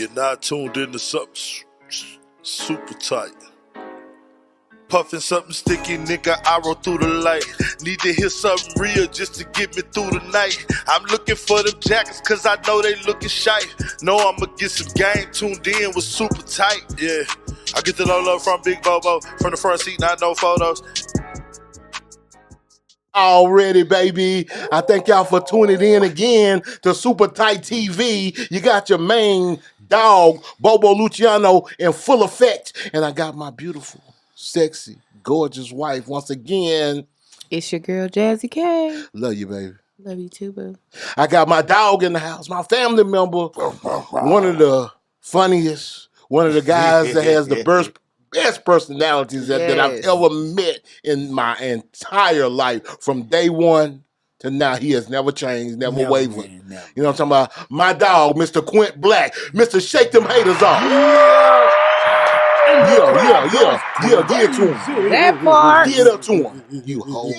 You're not tuned into something super tight. Puffin' something sticky, nigga, I roll through the light. Need to hear something real just to get me through the night. I'm looking for them jackets cause I know they looking shy. Know I'ma get some game tuned in with super tight, yeah. I get the low love from Big Bobo, from the front seat, not no photos. Already, baby. I thank y'all for tuning in again to Super Tight TV. You got your main dog, Bobo Luciano, in full effect. And I got my beautiful, sexy, gorgeous wife once again. It's your girl, Jazzy K. Love you, baby. Love you too, boo. I got my dog in the house, my family member, one of the funniest, one of the guys that has the best personalities that I've ever met in my entire life. From day one to now, he has never changed, never wavered. Man, never. You know what I'm talking about? My dog, Mr. Quint Black. Mr. Shake them haters off. Yeah, give it to him. That part. Give it up to him. You hoe.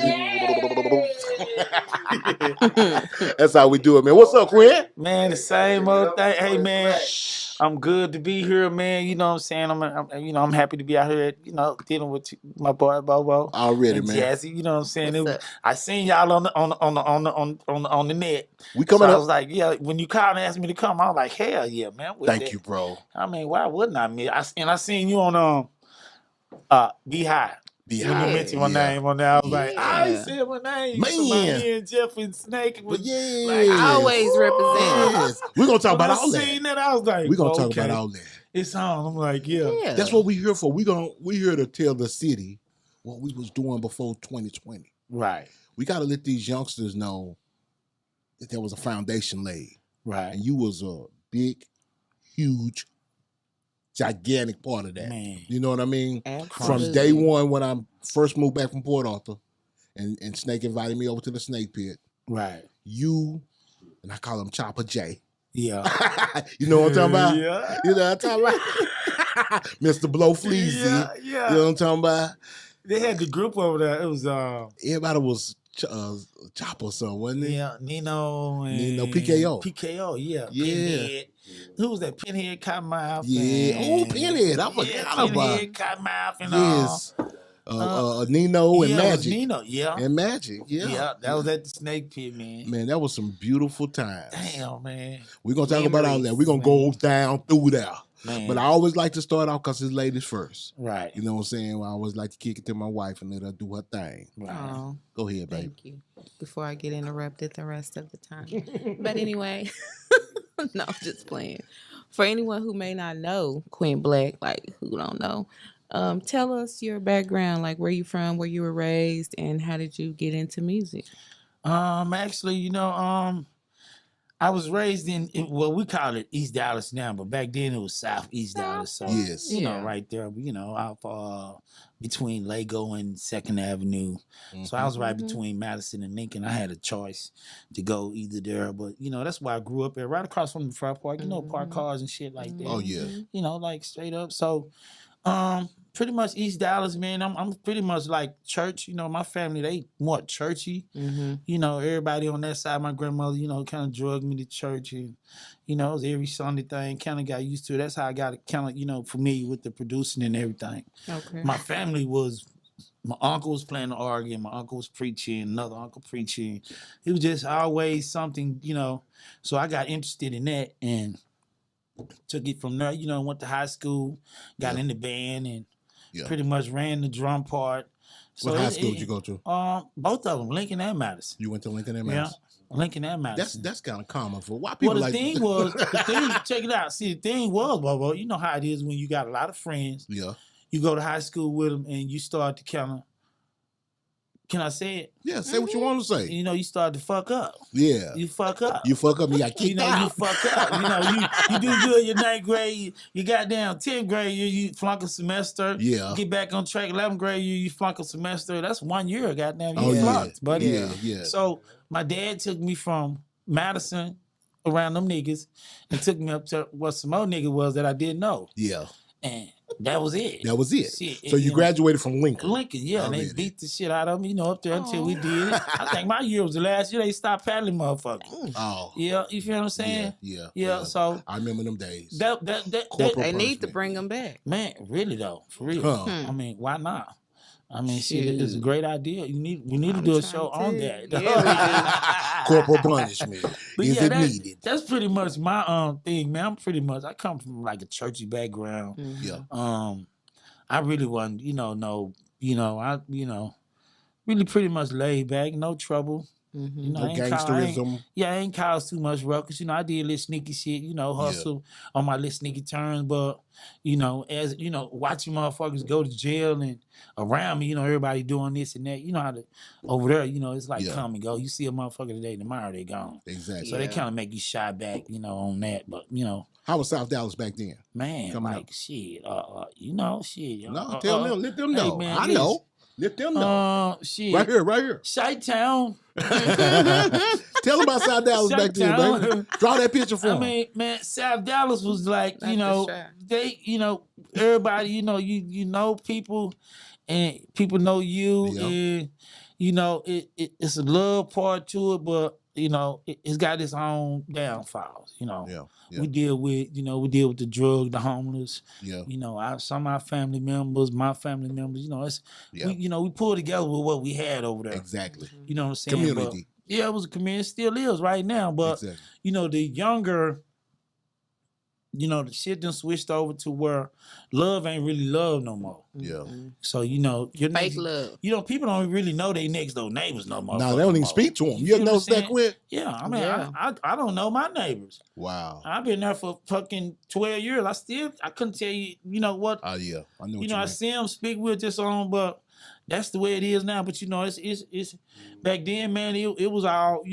That's how we do it, man. What's up, Quint? Man, the same old thing. Hey, man, I'm good to be here, man. You know what I'm saying? I'm happy to be out here, dealing with my boy Bobo. Already, and man. Jazzy, you know what I'm saying? I seen y'all on the net. We coming so up. I was like, yeah. When you called and asked me to come, I was like, hell yeah, man. Thank you, bro. I mean, why wouldn't I? I seen you on Beehive. When you mentioned my name on there, I was like, I said my name. Man. Me and Jeff and Snake. But yeah. Like, always represent. Yes. We're going to talk about all I seen that. I was like, We're going to talk about all that. It's on. I'm like, yeah. That's what we're here for. We're here to tell the city what we was doing before 2020. Right. We got to let these youngsters know that there was a foundation laid. Right. And you was a big, huge, gigantic part of that. Man. You know what I mean? Absolutely. From day one when I first moved back from Port Arthur and Snake invited me over to the Snake Pit. Right. You, and I call him Chopper J. Yeah. You know what I'm talking about? Yeah. You know what I'm talking about? Mr. Blow Fleazy. Yeah. You know what I'm talking about? They had the group over there. It was Everybody was Chopper or something, wasn't it? Yeah, Nino and PKO. PKO, yeah. Yeah. Pinhead. Who was that? Pinhead Cottonmouth. Yeah. Oh, Pinhead. I forgot about Pinhead Cottonmouth and yes. Nino and yeah, Magic. Nino, yeah. And Magic, yeah. Yeah, that was at the Snake Pit, man. Man, that was some beautiful times. Damn, man. We're going to talk about all that. We're going to go down through there. Man. But I always like to start off because it's ladies first. Right. You know what I'm saying? I always like to kick it to my wife and let her do her thing. Right. Oh, Go ahead, baby. thank you. Before I get interrupted the rest of the time. But anyway, no, just playing. For anyone who may not know Quint Black, like who don't know, tell us your background, like where you from, where you were raised, and how did you get into music? Actually, I was raised in well, we call it East Dallas now, but back then it was Southeast Dallas. So Yes. right there, out between Lego and Second Avenue. So I was right between Madison and Lincoln. I had a choice to go either there, but that's where I grew up at, right across from the Fry Park. Park cars and shit like that. Oh, yeah. Like straight up. So pretty much East Dallas, man. I'm pretty much like church. My family, they more churchy. Everybody on that side, my grandmother, kind of drugged me to church. And, it was every Sunday thing. Kind of got used to it. That's how I got kind of, familiar with the producing and everything. Okay. My family was, my uncle was playing the organ. My uncle was preaching. Another uncle preaching. It was just always something, So I got interested in that and took it from there. Went to high school, got in the band, and pretty much ran the drum part. So What high school did you go to? Both of them, Lincoln and Madison. You went to Lincoln and Madison? Yeah, Lincoln and Madison. That's kind of common for why people Well, like. the thing, check it out. See, the thing was, Bobo, you know how it is when you got a lot of friends. Yeah. You go to high school with them, and you start to kind of. Can I say it? Yeah, say what you want to say. You start to fuck up. Yeah. You fuck up. You fuck up, you got kicked out. You fuck up. You do good your 9th grade. You got down 10th grade, you flunk a semester. Yeah. Get back on track. 11th grade, you flunk a semester. That's 1 year, goddamn. You Oh, flunked, buddy. Yeah. So my dad took me from Madison around them niggas and took me up to what some old nigga was that I didn't know. Yeah. And That was it. That was it. Shit, So you graduated from Lincoln. Lincoln, yeah. And they beat the shit out of me, up there until we did it. I think my year was the last year they stopped paddling motherfuckers. Oh. Yeah, you feel what I'm saying? Yeah. So I remember them days. They need to bring them back. Man, really though, for real. I mean, why not? I mean, shit, it's a great idea. We need to do a show on that. Yeah, corporal punishment. Is it needed? That's pretty much my thing, man. I come from like a churchy background. Yeah. I really wasn't, really pretty much laid back, no trouble. No gangsterism. I ain't caused too much ruckus. I did little sneaky shit, hustle on my little sneaky turns. But, as, watching motherfuckers go to jail and around me, everybody doing this and that, how to, over there, it's like come and go. You see a motherfucker today, tomorrow they gone. Exactly. So they kind of make you shy back, on that. But, How was South Dallas back then? Man, coming like, up? shit, shit. No, tell them, let them know. Hey, man, I know. Let them know. Shit. Right here. Chi-Town. Tell them about South Dallas back then, baby. Draw that picture for them. I mean, man, South Dallas was like, That's they, everybody, you know people, and people know you, and it's a love part to it, but it's got its own downfalls. We deal with the drug, the homeless. Some of our family members, my family members. We pulled together with what we had over there. Exactly. You know what I'm saying? Community. But, it was a community. Still is right now. But the younger. The shit done switched over to where love ain't really love no more. Yeah. So, your Fake love. People don't really know they next door neighbors no more. No, they don't even speak to them. You ever notice that, Quint? Yeah, I mean, I don't know my neighbors. Wow. I've been there for fucking 12 years. I couldn't tell you, what. Oh, yeah. I know what you I mean. see them speak with just on, but that's the way it is now. But, it's back then, man, it was all,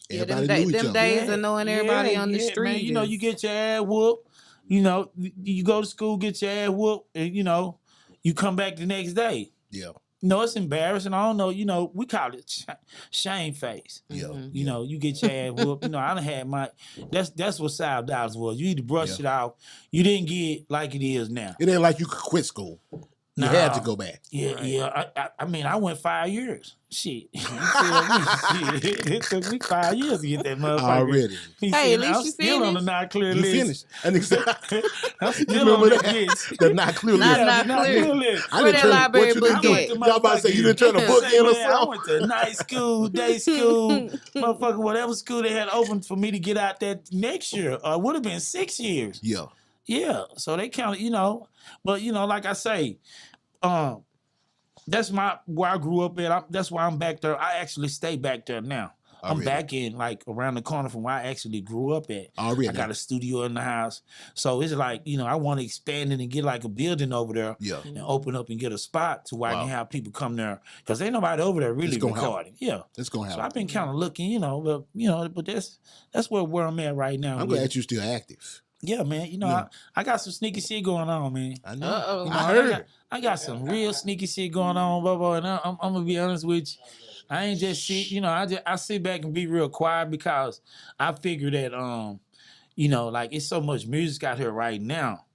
Everybody knew each other. Them days of knowing everybody on the street. Man, you get your ass whooped. You go to school, get your ass whooped, and you come back the next day. Yeah. It's embarrassing. I don't know. We call it shame face. Yeah. You get your ass whooped. I done had my. That's what South Dallas was. You either brush it off. You didn't get like it is now. It ain't like you could quit school. You had to go back. Yeah. I mean, I went 5 years. Shit. You feel me? Shit. It took me 5 years to get that motherfucker. Already. Hey, at least I'm you still on the finished. not clear You list. finished. And I'm you still on remember the that? list. The not clear list. Not clear. list. I Where didn't that turn library what you book did at? do. Y'all about to say you didn't turn a book in or I something? went to night school, day school, motherfucker, whatever school they had open for me to get out that next year. It would have been 6 years. Yeah. Yeah. So they counted, but like I say, that's where I grew up at. That's why I'm back there. I actually stay back there now. I'm back in like around the corner from where I actually grew up at. Already. I got a studio in the house. So it's like, I want to expand it and get like a building over there. Yeah. And open up and get a spot to where I can have people come there. Because ain't nobody over there really recording. Yeah. It's going to happen. So I've been kind of looking, but that's where I'm at right now. I'm glad you're still active. Yeah, man. I got some sneaky shit going on, man. I know. Uh-oh. I heard. I got some real sneaky shit going on, Bobo, and I'm gonna be honest with you. I ain't just sit, I sit back and be real quiet because I figure that like it's so much music out here right now.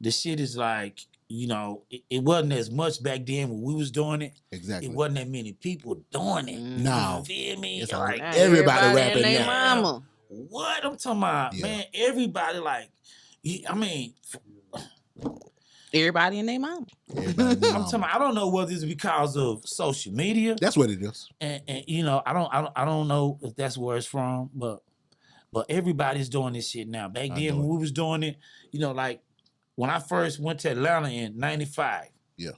The shit is like, it wasn't as much back then when we was doing it. Exactly. It wasn't that many people doing it. No. You feel me? It's like like everybody rapping and they now. mama. what I'm talking about, man. Everybody like, I mean. Everybody and their mama. I'm talking about, I don't know whether it's because of social media. That's what it is. And I don't know if that's where it's from, but everybody's doing this shit now. Back then when we was doing it, like when I first went to Atlanta in '95. Yeah.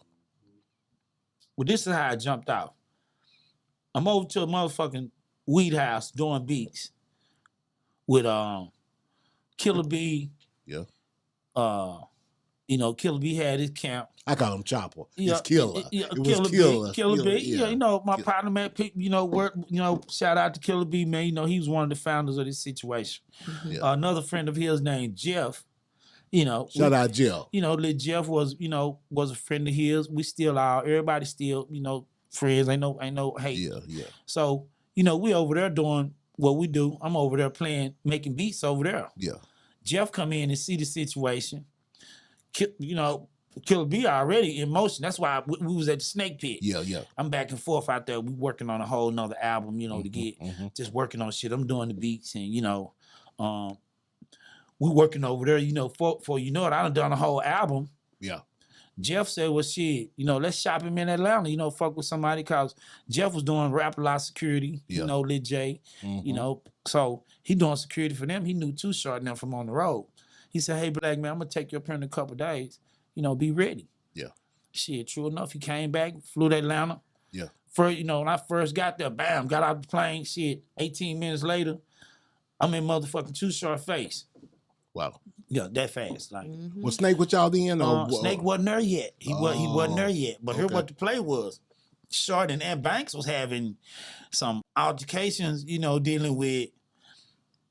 Well, this is how I jumped out. I'm over to a motherfucking weed house doing beats with Killer B. Yeah. Killer B had his camp. I call him Chopper. Yeah, It's Killer. It was Killer. Killer B. Yeah, my partner, man, work, shout out to Killer B, man. He was one of the founders of this situation. Mm-hmm. Yeah. Another friend of his named Jeff. Shout out Jeff. Little Jeff was a friend of his. We still are. Everybody still, friends. Ain't no hate. Yeah, yeah. So, we over there doing what we do. I'm over there making beats over there. Yeah. Jeff come in and see the situation. Killer B already in motion. That's why we was at the Snake Pit. Yeah, yeah. I'm back and forth out there. We working on a whole nother album, to get just working on shit. I'm doing the beats and we working over there, for it, I done a whole album. Yeah. Jeff said, well, shit, let's shop him in Atlanta, fuck with somebody, cause Jeff was doing Rap-A-Lot security, Lit Jaye, so he doing security for them. He knew Too Short and them from on the road. He said, hey, Black man, I'm gonna take you up here in a couple days, be ready. Yeah. Shit, true enough, he came back, flew to Atlanta. Yeah. First, when I first got there, bam, got out the plane, shit, 18 minutes later, I'm in motherfucking Too Short face. Wow. Yeah, that fast. Like, Was Snake with y'all then? Snake wasn't there yet. He wasn't there yet. But here what the play was. Short and Banks was having some altercations, dealing with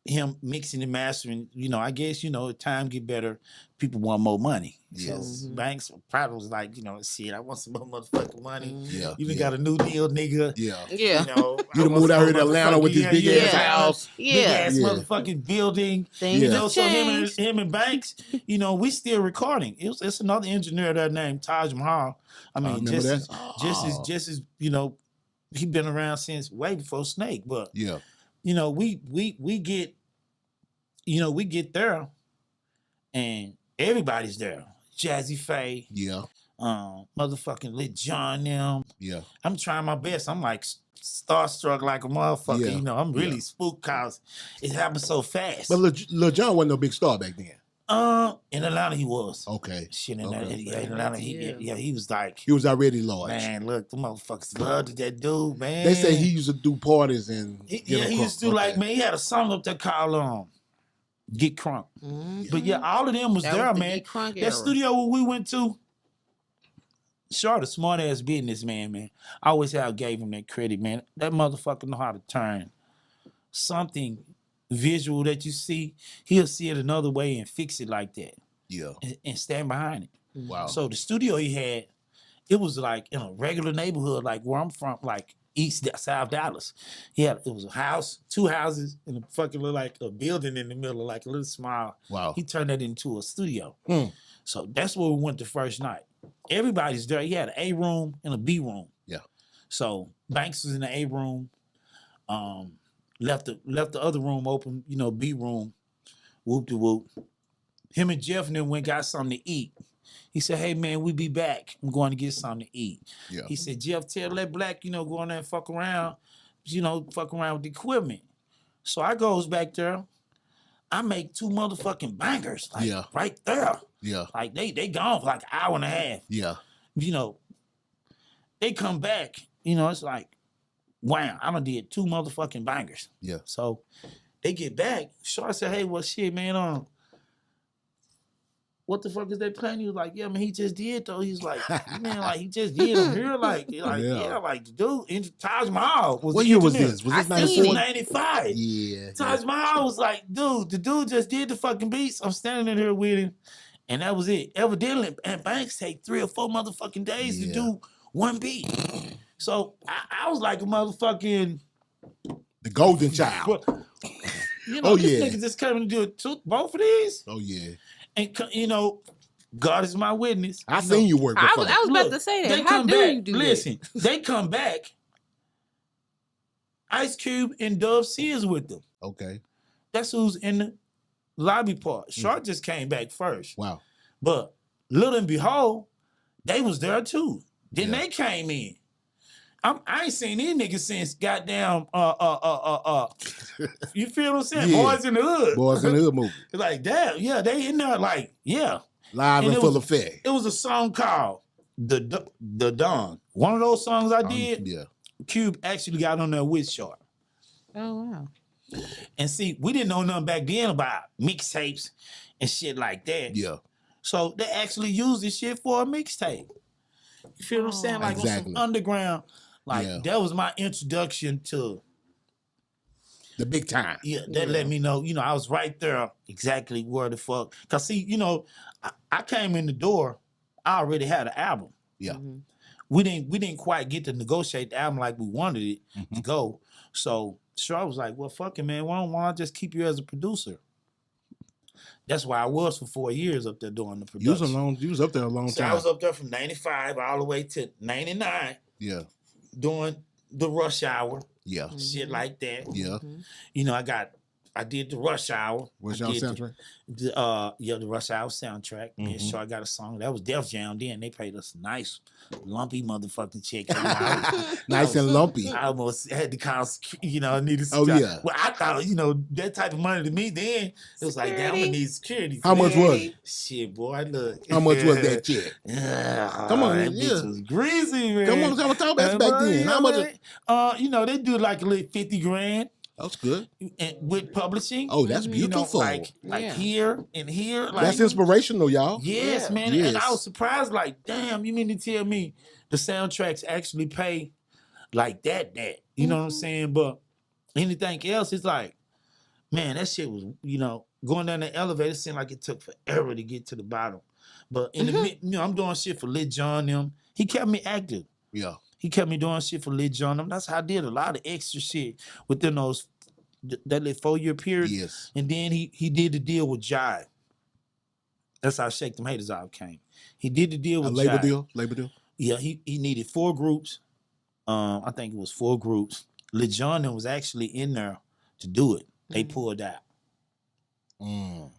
him mixing and mastering. I guess, as time get better, people want more money. Yes. So Banks probably was like, shit, I want some more motherfucking money. Yeah. You got a new deal, nigga. Yeah. Yeah. You done moved out here to Atlanta with this big ass house. Big ass motherfucking building. Things have So changed. him and Banks, we still recording. It's another engineer there named Taj Mahal. I mean, just as he been around since way before Snake. But we get there and everybody's there. Jazzy Faye. Yeah. Motherfucking Lit John them. Yeah. I'm trying my best. I'm like starstruck like a motherfucker. Yeah. I'm really spooked cause it happened so fast. But Lil Jon wasn't no big star back then. In Atlanta he was. Okay. Shit, in Atlanta, he was like, he was already large. Man, look, the motherfuckers loved that dude, man. They say he used to do parties and he used to do like, man, he had a song up there called Get Crunk. But all of them was That there, was the man. Get Crunk That era. studio where we went to, Short, a smart ass businessman, man. I always have gave him that credit, man. That motherfucker know how to turn something visual that you see, he'll see it another way and fix it like that. Yeah. And stand behind it. Wow. So the studio he had, it was like in a regular neighborhood, like where I'm from, like South Dallas. It was a house, 2 houses, and a fucking little like a building in the middle, like a little small. Wow. He turned that into a studio. So that's where we went the first night. Everybody's there. He had an A room and a B room. Yeah. So Banks was in the A room. Left the other room open, B room. Whoop de whoop. Him and Jeff and then went got something to eat. He said, hey man, we be back. I'm going to get something to eat. Yeah. He said, Jeff, tell that Black, go in there and fuck around, fuck around with the equipment. So I goes back there. I make 2 motherfucking bangers, like right there. Yeah. Like they gone for like an hour and a half. Yeah. They come back, it's like, wow, I done did 2 motherfucking bangers. Yeah. So they get back. Short said, hey, well shit, man, what the fuck is they playing? He was like, yeah, man, he just did though. He's like, man, like he just did him here. Like the dude, Taj Mahal was what the year was engineer. this? Was this 94? 95. Yeah. Taj Mahal was like, dude, the dude just did the fucking beats. I'm standing in here with him. And that was it. Evidently, and Banks take 3 or 4 motherfucking days to do 1 beat. So I was like a motherfucking the golden child. This yeah. nigga just came to do both of these. Oh yeah. And God is my witness. I seen you work before. I was about to say that. How do you do that? They come back. Ice Cube and Dub C is with them. Okay. That's who's in the lobby part. Short just came back first. Wow. But little and behold, they was there too. Then they came in. I ain't seen these niggas since goddamn you feel what I'm saying? Yeah. Boys in the Hood. Boys in the Hood movie. Like that, they in there like, Live and full effect. It was a song called The Dawn. One of those songs I did, Cube actually got on there with Short. Oh wow. And see, we didn't know nothing back then about mixtapes and shit like that. Yeah. So they actually used this shit for a mixtape. You feel what I'm saying? Like on some underground. Like that was my introduction to the big time. Yeah, that let me know, I was right there exactly where the fuck. Cause see, I came in the door, I already had an album. Yeah. Mm-hmm. We didn't quite get to negotiate the album like we wanted it to go. So Short was like, well, fuck it, man. Why don't I just keep you as a producer? that's why I was for 4 years up there doing the You production. was up there a long So time. I was up there from 95 all the way to 99 Yeah. doing the rush hour, Yeah. shit like that. Yeah. You know, I did the rush hour. What's I your did soundtrack? The Rush Hour soundtrack. Me and Shaw got a song. That was Def Jam then. They paid us a nice, lumpy motherfucking check. Nice and lumpy. I almost had to call, I needed Oh, security. yeah. Well, I thought, that type of money to me then, it was like, damn, I'm gonna need security. How much was it? Shit, boy, look. How much was that check? Come on, that bitch was greasy, man. Come on, talk about it back then. How much? They do like a little 50 grand. That's good. And with publishing. Oh, that's beautiful. Like here and here. Like, that's inspirational, y'all. Yes, man. Yes. And I was surprised, like, damn, you mean to tell me the soundtracks actually pay like that? You know what I'm saying? But anything else, it's like, man, that shit was, going down the elevator, it seemed like it took forever to get to the bottom. But in the I'm doing shit for Lil Jon them. He kept me active. Yeah. He kept me doing shit for Lil Jon them. That's how I did a lot of extra shit within that little 4-year period. Yes. And then he did the deal with Jaye. That's how Shake Them Haters Off came. He did the deal with Labor Jaye. deal? Yeah, he needed 4 groups. I think it was 4 groups. Lil Jon was actually in there to do it. They pulled out.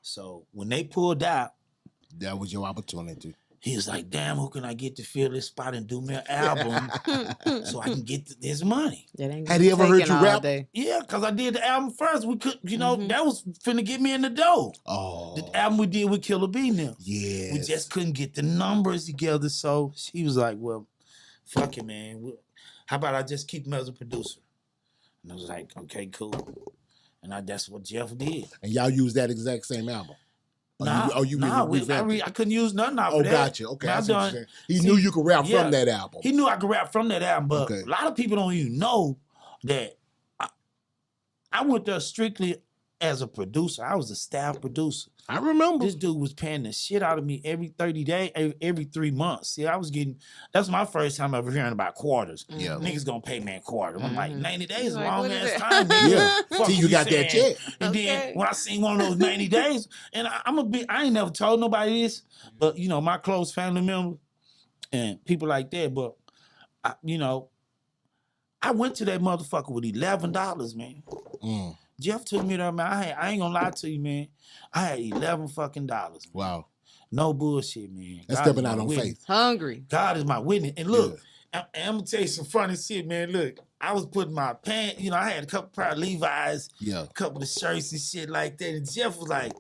So when they pulled out, that was your opportunity. He was like, damn, who can I get to fill this spot and do me an album so I can get this money? Had he ever heard you rap? Yeah, because I did the album first. We could, that was finna get me in the dough. Oh. The album we did with Killer B now. Yes. We just couldn't get the numbers together. So he was like, well, fuck it, man. How about I just keep him as a producer? And I was like, okay, cool. And that's what Jeff did. And y'all used that exact same album? I couldn't use nothing out of that. Gotcha. Okay. He knew you could rap from that album. He knew I could rap from that album, but a lot of people don't even know that I went there strictly as a producer. I was a staff producer. I remember. This dude was paying the shit out of me every 30 days, every 3 months. See, that's my first time ever hearing about quarters. Yeah. Niggas gonna pay me in quarters. I'm like, 90 days is a long ass time, man. Yeah. See, you got that check. And then when I seen one of those 90 days, and I ain't never told nobody this, but my close family member and people like that, but I went to that motherfucker with $11, man. Jeff took me there, man. I ain't gonna lie to you, man. I had $11 fucking dollars. Wow. No bullshit, man. That's stepping out on faith. Hungry. God is my witness. And look, I'm gonna tell you some funny shit, man. Look, I was putting my pants, I had a couple pair of Levi's, a couple of shirts and shit like that. And Jeff was like,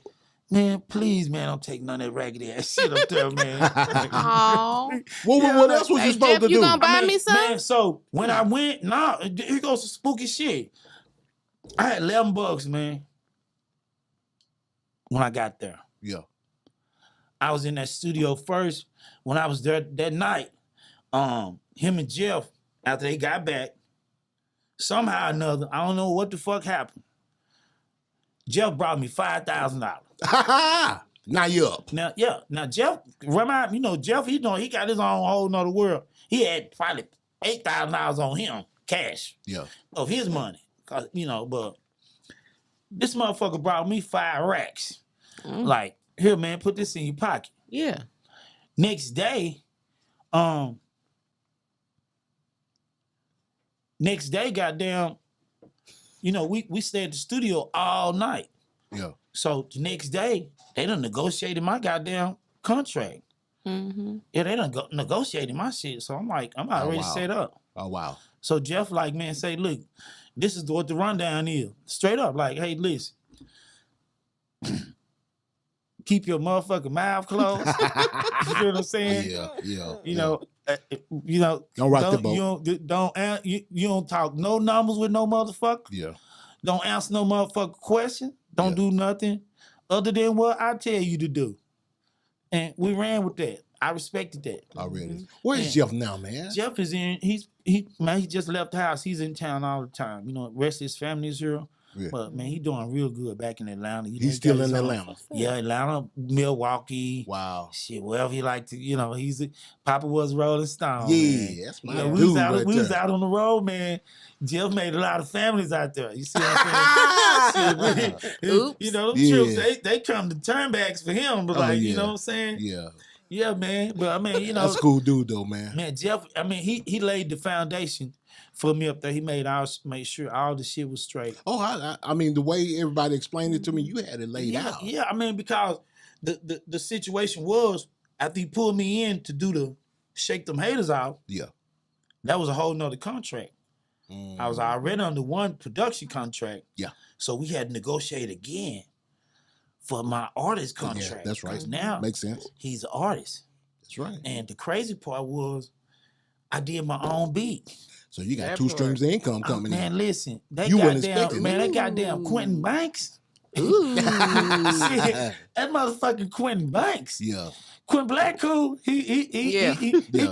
man, please, man, don't take none of that raggedy ass shit up there, man. Oh. What else was you supposed Jeff, to do? You gonna buy me some? Man, so when I went, here goes some spooky shit. I had $11, man, when I got there. Yeah. I was in that studio first. When I was there that night, him and Jeff, after they got back, somehow or another, I don't know what the fuck happened. Jeff brought me $5,000. Now you up. Now Jeff, Jeff, he got his own whole nother world. He had probably $8,000 on him, cash. Yeah. Of his money. But this motherfucker brought me 5 racks. Like, here, man, put this in your pocket. Yeah. Next day, goddamn, we stayed at the studio all night. Yeah. So the next day, they done negotiated my goddamn contract. Mm-hmm. Yeah, they done negotiated my shit. So I'm like, I'm already set up. Oh, wow. So Jeff like, man, say, look, this is what the rundown is. Straight up, like, hey, listen. Keep your motherfucking mouth closed. You feel what I'm saying? Yeah. Don't rock the boat. You don't talk no numbers with no motherfucker. Yeah. Don't answer no motherfucking question. Don't do nothing other than what I tell you to do. And we ran with that. I respected that. Already. Where's Jeff now, man? Jeff is in. He just left the house. He's in town all the time. The rest of his family is here. Yeah. But man, he doing real good back in Atlanta. He's still in Atlanta. Yeah, Atlanta, Milwaukee. Wow. Shit, wherever he like to. Papa was Rolling Stone. Yeah, man. that's my dude. We was out on the road, man. Jeff made a lot of families out there. You see what I'm saying? Oops. You know, them Yeah. trips, they come to turnbacks for him, but like, you know what I'm saying? Yeah. Yeah, man. But I mean, you know, That's a cool dude though, man. man, Jeff, I mean, he laid the foundation for me up there. He made sure all the shit was straight. Oh, I mean, the way everybody explained it to me, you had it laid out. Yeah, I mean, because the situation was after he pulled me in to do the shake them haters out, Yeah. that was a whole nother contract. I was already under one production contract. Yeah. So we had to negotiate again for my artist contract. Yeah, that's right. 'Cause now Makes sense. he's an artist. That's right. And the crazy part was I did my own beat. So you got That two part. streams of income coming Man, in. listen, they You weren't goddamn, expecting man, that. they goddamn Quentin Banks. Ooh. Shit, that motherfucking Quentin Banks. Yeah. Quint Black cool. He Yeah.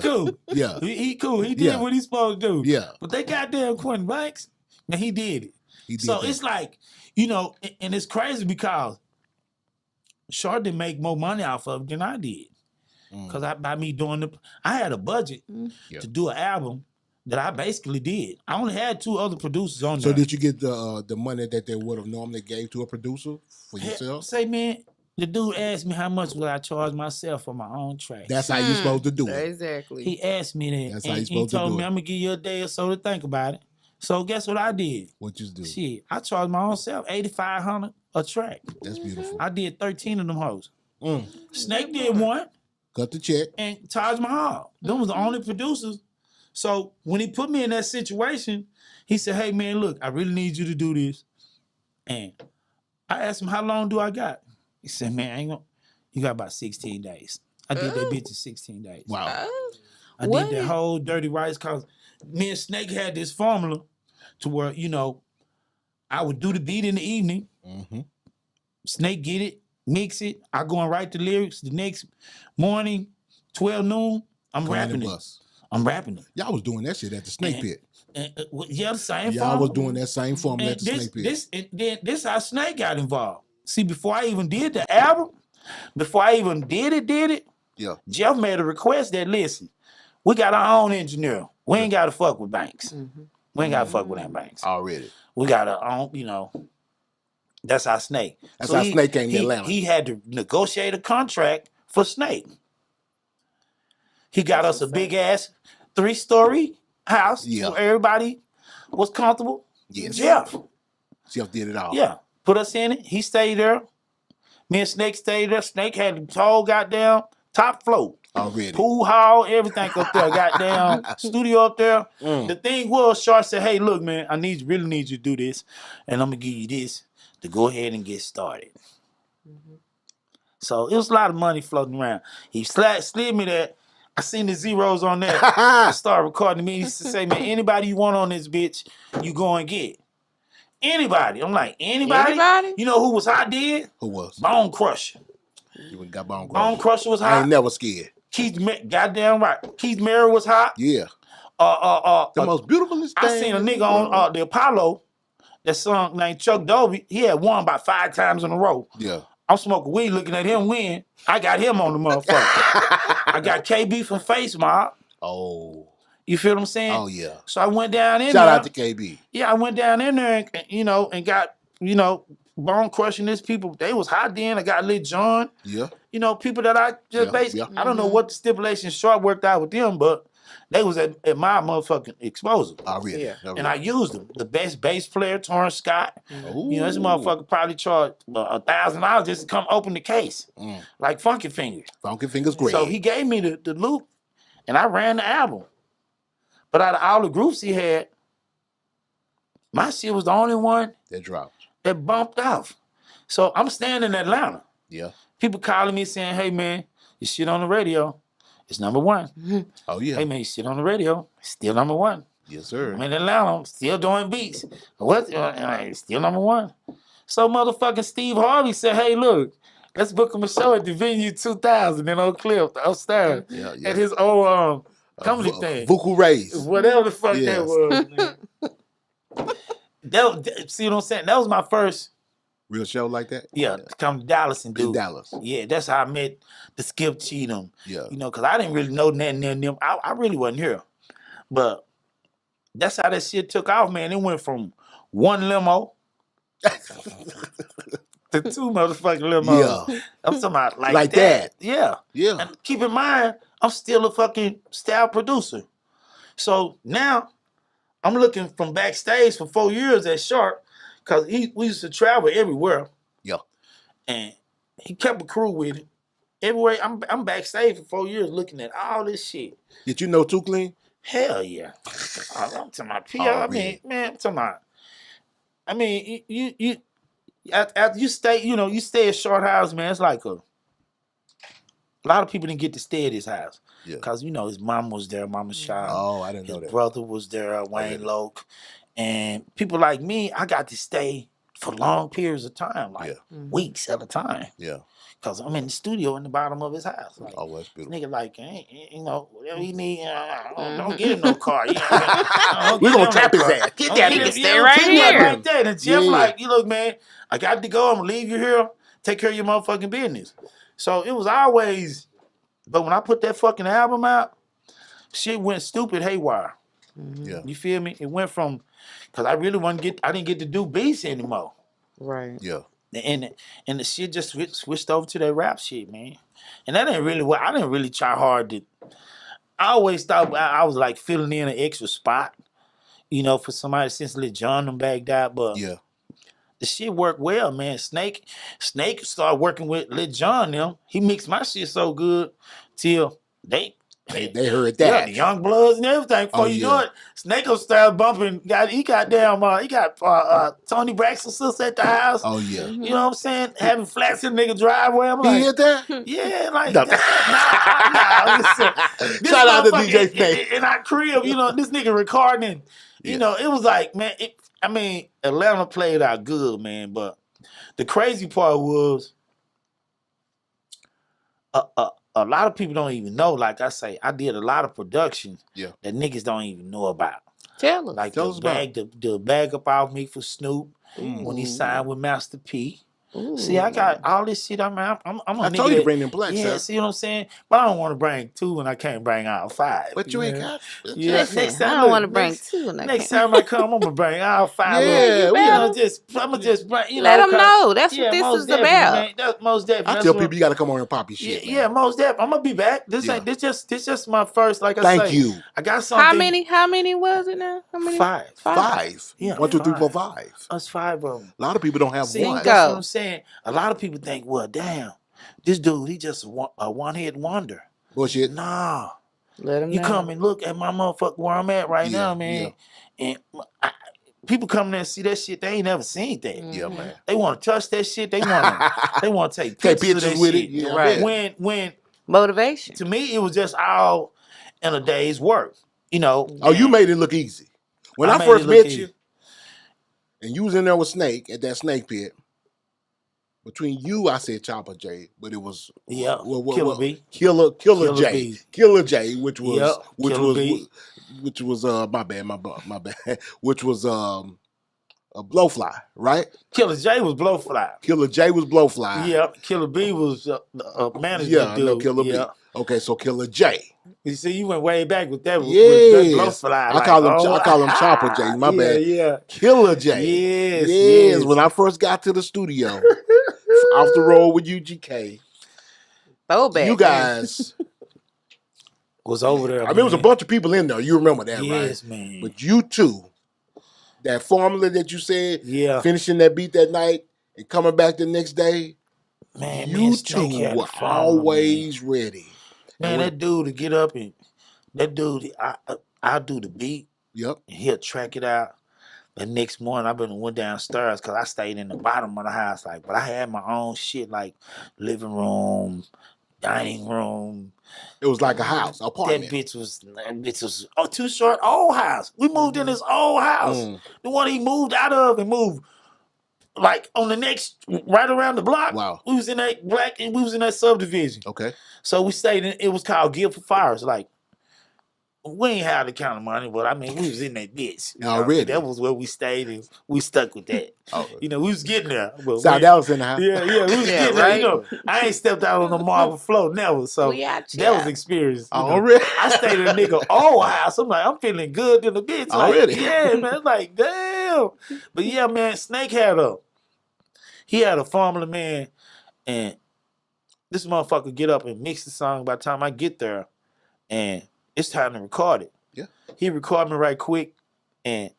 cool. Yeah. He cool. He did Yeah. what he's supposed to do. Yeah. But they goddamn Quentin Banks, man, he did it. He did So that. it's like, you know, and it's crazy because Short didn't make more money off of it than I did. Because by me doing I had a budget Yeah. to do an album that I basically did. I only had 2 other producers on So there. did you get the money that they would have normally gave to a producer for yourself? Say, man, the dude asked me how much would I charge myself for my own track. That's how you're supposed to do it. Exactly. He asked me that. That's how and you supposed he to told do me, it. I'm going to give you a day or so to think about it. So guess what I did? What you do? Shit, I charged my own self $8,500 a track. That's beautiful. I did 13 of them hoes. Mm. Snake did one Cut the check. and Taj Mahal. Them was the only producers. So when he put me in that situation, he said, hey man, look, I really need you to do this. And I asked him, how long do I got? He said, man, I ain't gonna, you got about 16 days. I did that bitch in 16 days. Wow. I What? did that whole dirty rice because me and Snake had this formula to where, you know, I would do the beat in the evening. Mm-hmm. Snake get it, mix it. I go and write the lyrics. The next morning, 12 noon, I'm rapping it. I'm rapping it. Y'all was doing that shit at the Snake Pit. And, yeah, the same Y'all formula. was doing that same formula at the Snake Pit. This how Snake got involved. See, before I even did the album, before I even did it, Yeah. Jeff made a request that, listen, we got our own engineer. We ain't got to fuck with Banks. We ain't got to fuck with that Banks. Already. We got our own, you know. That's our Snake. That's how Snake came to Atlanta. He had to negotiate a contract for Snake. He got us a big ass 3-story house Yeah. where everybody was comfortable. Yes. Jeff. Jeff did it all. Yeah. Put us in it. He stayed there. Me and Snake stayed there. Snake had the whole goddamn top floor. Already. Pool hall, everything up there. Goddamn studio up there. The thing was, Short said, hey, look, man, really need you to do this. And I'm going to give you this to go ahead and get started. So it was a lot of money floating around. He slid me that. I seen the zeros on there. I started recording me. He used to say, man, anybody you want on this bitch, you go and get. Anybody. I'm like, anybody? Anybody? You know who was hot did? Who was? Bone Crusher. You would've got Bone Bone Crusher. Crusher was I hot. ain't never scared. Goddamn right. Keith Murray was hot. Yeah. The most beautifulest thing. I seen a nigga on the Apollo, that song named Chuck Dobie. He had won about 5 times in a row. Yeah. I'm smoking weed looking at him win. I got him on the motherfucker. I got KB from Face Mob. Oh. You feel what I'm saying? Oh, yeah. So I went down in Shout there. out to KB. Yeah, I went down in there and you know, and got, you know, Bone Crushing this people. They was hot then. I got Lit John. Yeah. You know, people that I just basically, I don't know what the stipulation Short worked out with them, but they was at my motherfucking exposure. Already. Yeah. And I used them. The best bass player, Torrance Scott. Ooh. You know, this motherfucker probably charged $1,000 just to come open the case. Like Funky Fingers. Funky Fingers great. So he gave me the loop, and I ran the album. But out of all the groups he had, my shit was the only one that dropped. that bumped off. So I'm standing in Atlanta. Yeah. People calling me saying, hey, man, your shit on the radio. It's number 1. Oh, yeah. Hey, man, your shit on the radio. It's still number 1. Yes, sir. I'm in Atlanta. I'm still doing beats. What? It's still number 1. So motherfucking Steve Harvey said, hey, look, let's book him a show at the Venue 2000 in Oak Cliff, upstairs. Yeah, yeah. At his old comedy thing. Vuku Rays. Whatever the fuck Yes. that was, man. See what I'm saying? That was my first, Real show like that? to come to Dallas and do. In Dallas. Yeah, that's how I met the Skip Cheatham. Yeah. You know, because I didn't really know nothing of them. I really wasn't here. But that's how that shit took off, man. It went from one limo The 2 motherfucking limos. Yeah. I'm talking about Like that. that. Yeah. Yeah. And keep in mind, I'm still a fucking style producer. So now I'm looking from backstage for 4 years at Sharp because we used to travel everywhere. Yeah. And he kept a crew with him. Everywhere I'm backstage for 4 years looking at all this shit. Did you know Too Clean? Hell yeah. I'm talking about PR. Oh, I mean, man, I'm talking about. I mean, you after you stay, you stay at Short House, man. It's like a lot of people didn't get to stay at his house. Yeah. Because, his mom was there, Mama Shaw. Oh, I didn't know that. His brother was there, Wayne Loke. And people like me, I got to stay for long periods of time, like weeks at a time. Yeah. Because I'm in the studio in the bottom of his house. Like, Oh, that's beautiful. Nigga, like, whatever he need, don't get him no car. We're going to tap his ass. Get that nigga. Stay right here. Like that. And Jeff, like, look, man, I got to go. I'm going to leave you here. Take care of your motherfucking business. So it was always, but when I put that fucking album out, shit went stupid haywire. Yeah. You feel me? It went from, because I didn't get to do beats anymore. Right. Yeah. And the shit just switched over to that rap shit, man. And that ain't really what I didn't really try hard to. I always thought I was like filling in an extra spot, for somebody since Lil Jon them bagged out. But Yeah. the shit worked well, man. Snake started working with Lil Jon them. He mixed my shit so good till they heard yeah, that. the Young Bloods and everything. Before you know it, Snake will start bumping. He got Tony Braxton's sister at the house. Oh yeah. You know what I'm saying? Having flats in the nigga driveway. I'm He like, hit that? yeah, like No. this Shout out to motherfucker DJ Snake. in our crib. This nigga recording. It was like, man. Atlanta played out good, man. But the crazy part was, a lot of people don't even know. Like I say, I did a lot of production that niggas don't even know about. Tell us. Like Tell us about the bag up off me for Snoop when he signed with Master P. See, I got all this shit. I'm a I nigga told you to that- bring them blacks, Yeah, sir. see what I'm saying? But I don't want to bring 2 and I can't bring all 5. But you ain't know? got. Yeah, Listen, next time, I don't look, want to bring next- 2. And I Next can't. time I come, I'm gonna bring all 5. Yeah, we I'm gonna just bring. Let them 'cause- know. That's what this most is definitely, about. Man, that's most definitely. I That's tell what- people you got to come on and pop your shit. Yeah, man. most definitely. I'm gonna be back. This just my first. Like I say, Thank you. I got something. How many was it now? How many? 5. 5. Yeah, 1, 2, 3, 4, 5. 5. Us 5 of them. A lot of people don't have See, one. that's what I'm saying. A lot of people think, well, damn, this dude, he just a one-hit wonder. Bullshit. Nah. Let them You know. come and look at my motherfucker where I'm at right now, man. And people come there and see that shit, they ain't never seen that. Yeah, man. They want to touch that shit. They want to take Take pictures of that with shit. it. Yeah, Right. right. When Motivation. to me, it was just all in a day's work. Oh, you made it look easy. When I made first it look met easy. you, and you was in there with Snake at that Snake pit. Between you, I said Chopper J, but it was Killer B. Killer Killer J, B. Killer J, which was Yep, Killer B. which was my bad, which was a Blowfly, right? Killer J was Blowfly. Killer J was Blowfly. Yeah, Killer B was a management Yeah, I dude. know Killer yeah. B. Okay, so Killer J. You see, you went way back with that. Yes. With Blowfly. I call him Chopper J. My bad. Yeah. Killer J. Yes. When I first got to the studio, off the road with UGK, Throwback. you guys. Was over there. I mean, it was a bunch of people in there. You remember that, right? Yes, man. But you two, that formula that you said, Yeah. finishing that beat that night and coming back the next day, Man, you Snake two had the were formula, always ready. Man, that dude to get up and that dude, I'll do the beat Yep. and he'll track it out. The next morning, went downstairs because I stayed in the bottom of the house, but I had my own shit, like living room, dining room. It was like a house, That apartment. bitch was Too Short old house. We moved in this old house, the one he moved out of and moved like on the next right around the block. Wow. We was in that we was in that subdivision. Okay. So we stayed in. It was called Guilford Fires. Like we ain't had the kind of money, but I mean we was in that bitch. You know what I mean? Already. That was where we stayed and we stuck with that. Oh. We was getting there. But South Dallas in the house. yeah, we was Yeah, getting there. right. I ain't stepped out on the marble floor never. So We out that was here. experience. you know. Already. I stayed in a nigga old house. I'm like, I'm feeling good in the bitch. Like, Already. yeah, man. Like, damn. But yeah, man, Snake had he had a formula, man, and this motherfucker get up and mix the song by the time I get there, and it's time to record it. Yeah. He recorded me right quick and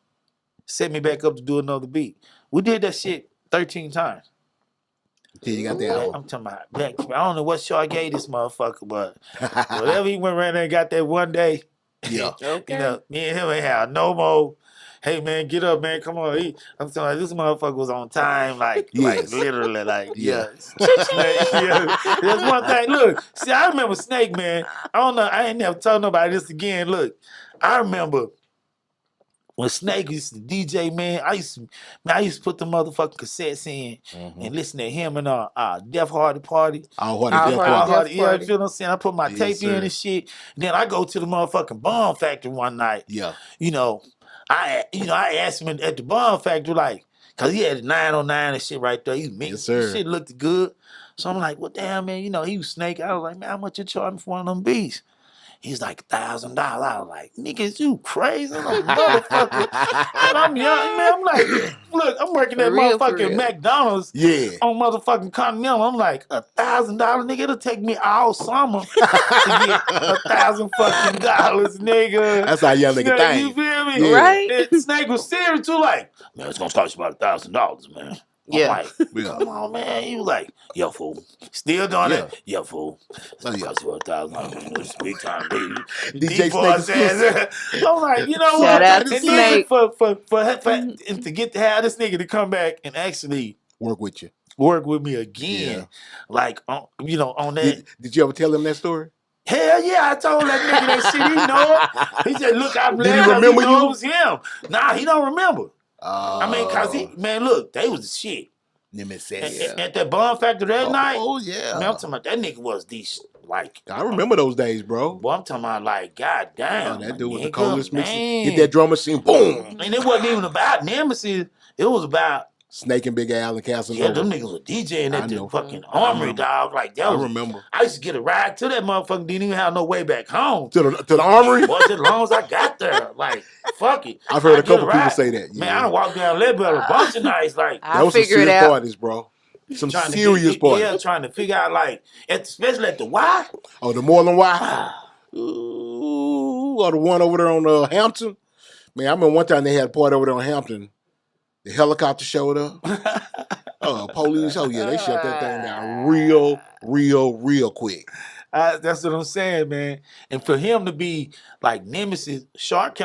set me back up to do another beat. We did that shit 13 times. Yeah, you got the Man, album. I'm talking about back. I don't know what show I gave this motherfucker, but whatever he went around there and got that one day, Yeah. Okay. you know, me and him ain't had no more. Hey man, get up, man. Come on. I'm telling you, this motherfucker was on time, like Yes. literally, like Yeah. yeah. That's one thing. Look, see, I remember Snake, man. I don't know. I ain't never told nobody this again. Look, I remember when Snake used to DJ, man. I used to put the motherfucking cassettes in and listen to him and Def Hardy Party. All Hardy All Death Hardy Party. Death Yeah, you Party. feel what I'm saying? I put my Yes, tape in sir. and shit. And then I go to the motherfucking Bomb Factory one night. Yeah. You know, I asked him at the Bomb Factory, like, cause he had 909 and shit right there. He mixed. Yes, sir. Shit looked good. So I'm like, well, damn, man, you know, he was Snake. I was like, man, how much you charge me for one of them beats? He's like $1,000. I was like, niggas, you crazy? I'm a motherfucker. And I'm young, man. I'm like, look, I'm working at For motherfucking real. McDonald's Yeah. on motherfucking Continental. I'm like, $1,000, nigga. It'll take me all summer to get $1,000 fucking dollars, nigga. That's how young nigga Yeah, you think. feel me? Yeah. Right? And Snake was serious too, like, man, it's gonna cost you about $1,000, man. Yeah. I'm like, come on, man. He was like, yo, fool. Still doing Yeah. it. Yo, fool. Oh, yeah. Cost you $1,000. It's big time, baby. DJ D-boy says, I'm like, you know Shout what? out to And then Snake. and to get to have this nigga to come back and actually Work with you. work with me again, Yeah. like on that. Did you ever tell him that story? Hell yeah, I told that nigga that shit. He know it. He said, "Look, I'm Did he glad he remember know you? it was him." Nah, he don't remember. I mean, cause Oh. man, look, they was the shit. Nemesis. At that Bomb Factory that night. Oh, yeah. Man, I'm talking about that nigga was the like. I remember those days, bro. Boy, I'm talking about like, god damn, Oh, that dude was the nigga, coldest mixer. man. Hit that drum machine, boom. And it wasn't even about Nemesis. It was about Snake and Big Al and Castle. yeah, them niggas were DJing I at the know. fucking I armory, remember. dog. Like that I was. remember. I used to get a ride to that motherfucker. Didn't even have no way back home. To the armory? Boy, as long as I got there, like fuck it. I've heard I a couple get people ride. say that. Man, I done walked down Leadbell a bunch of nights, like That was some figure it serious out. parties, bro. Some trying to serious get, parties. yeah, trying to figure out like, especially at the Y. Oh, the Moreland Y? Ooh, or the one over there on Hampton? Man, I remember one time they had a party over there on Hampton. The helicopter showed up. Police. Oh, yeah, they shut that thing down real quick. That's what I'm saying, man. And for him to be like Nemesis, Short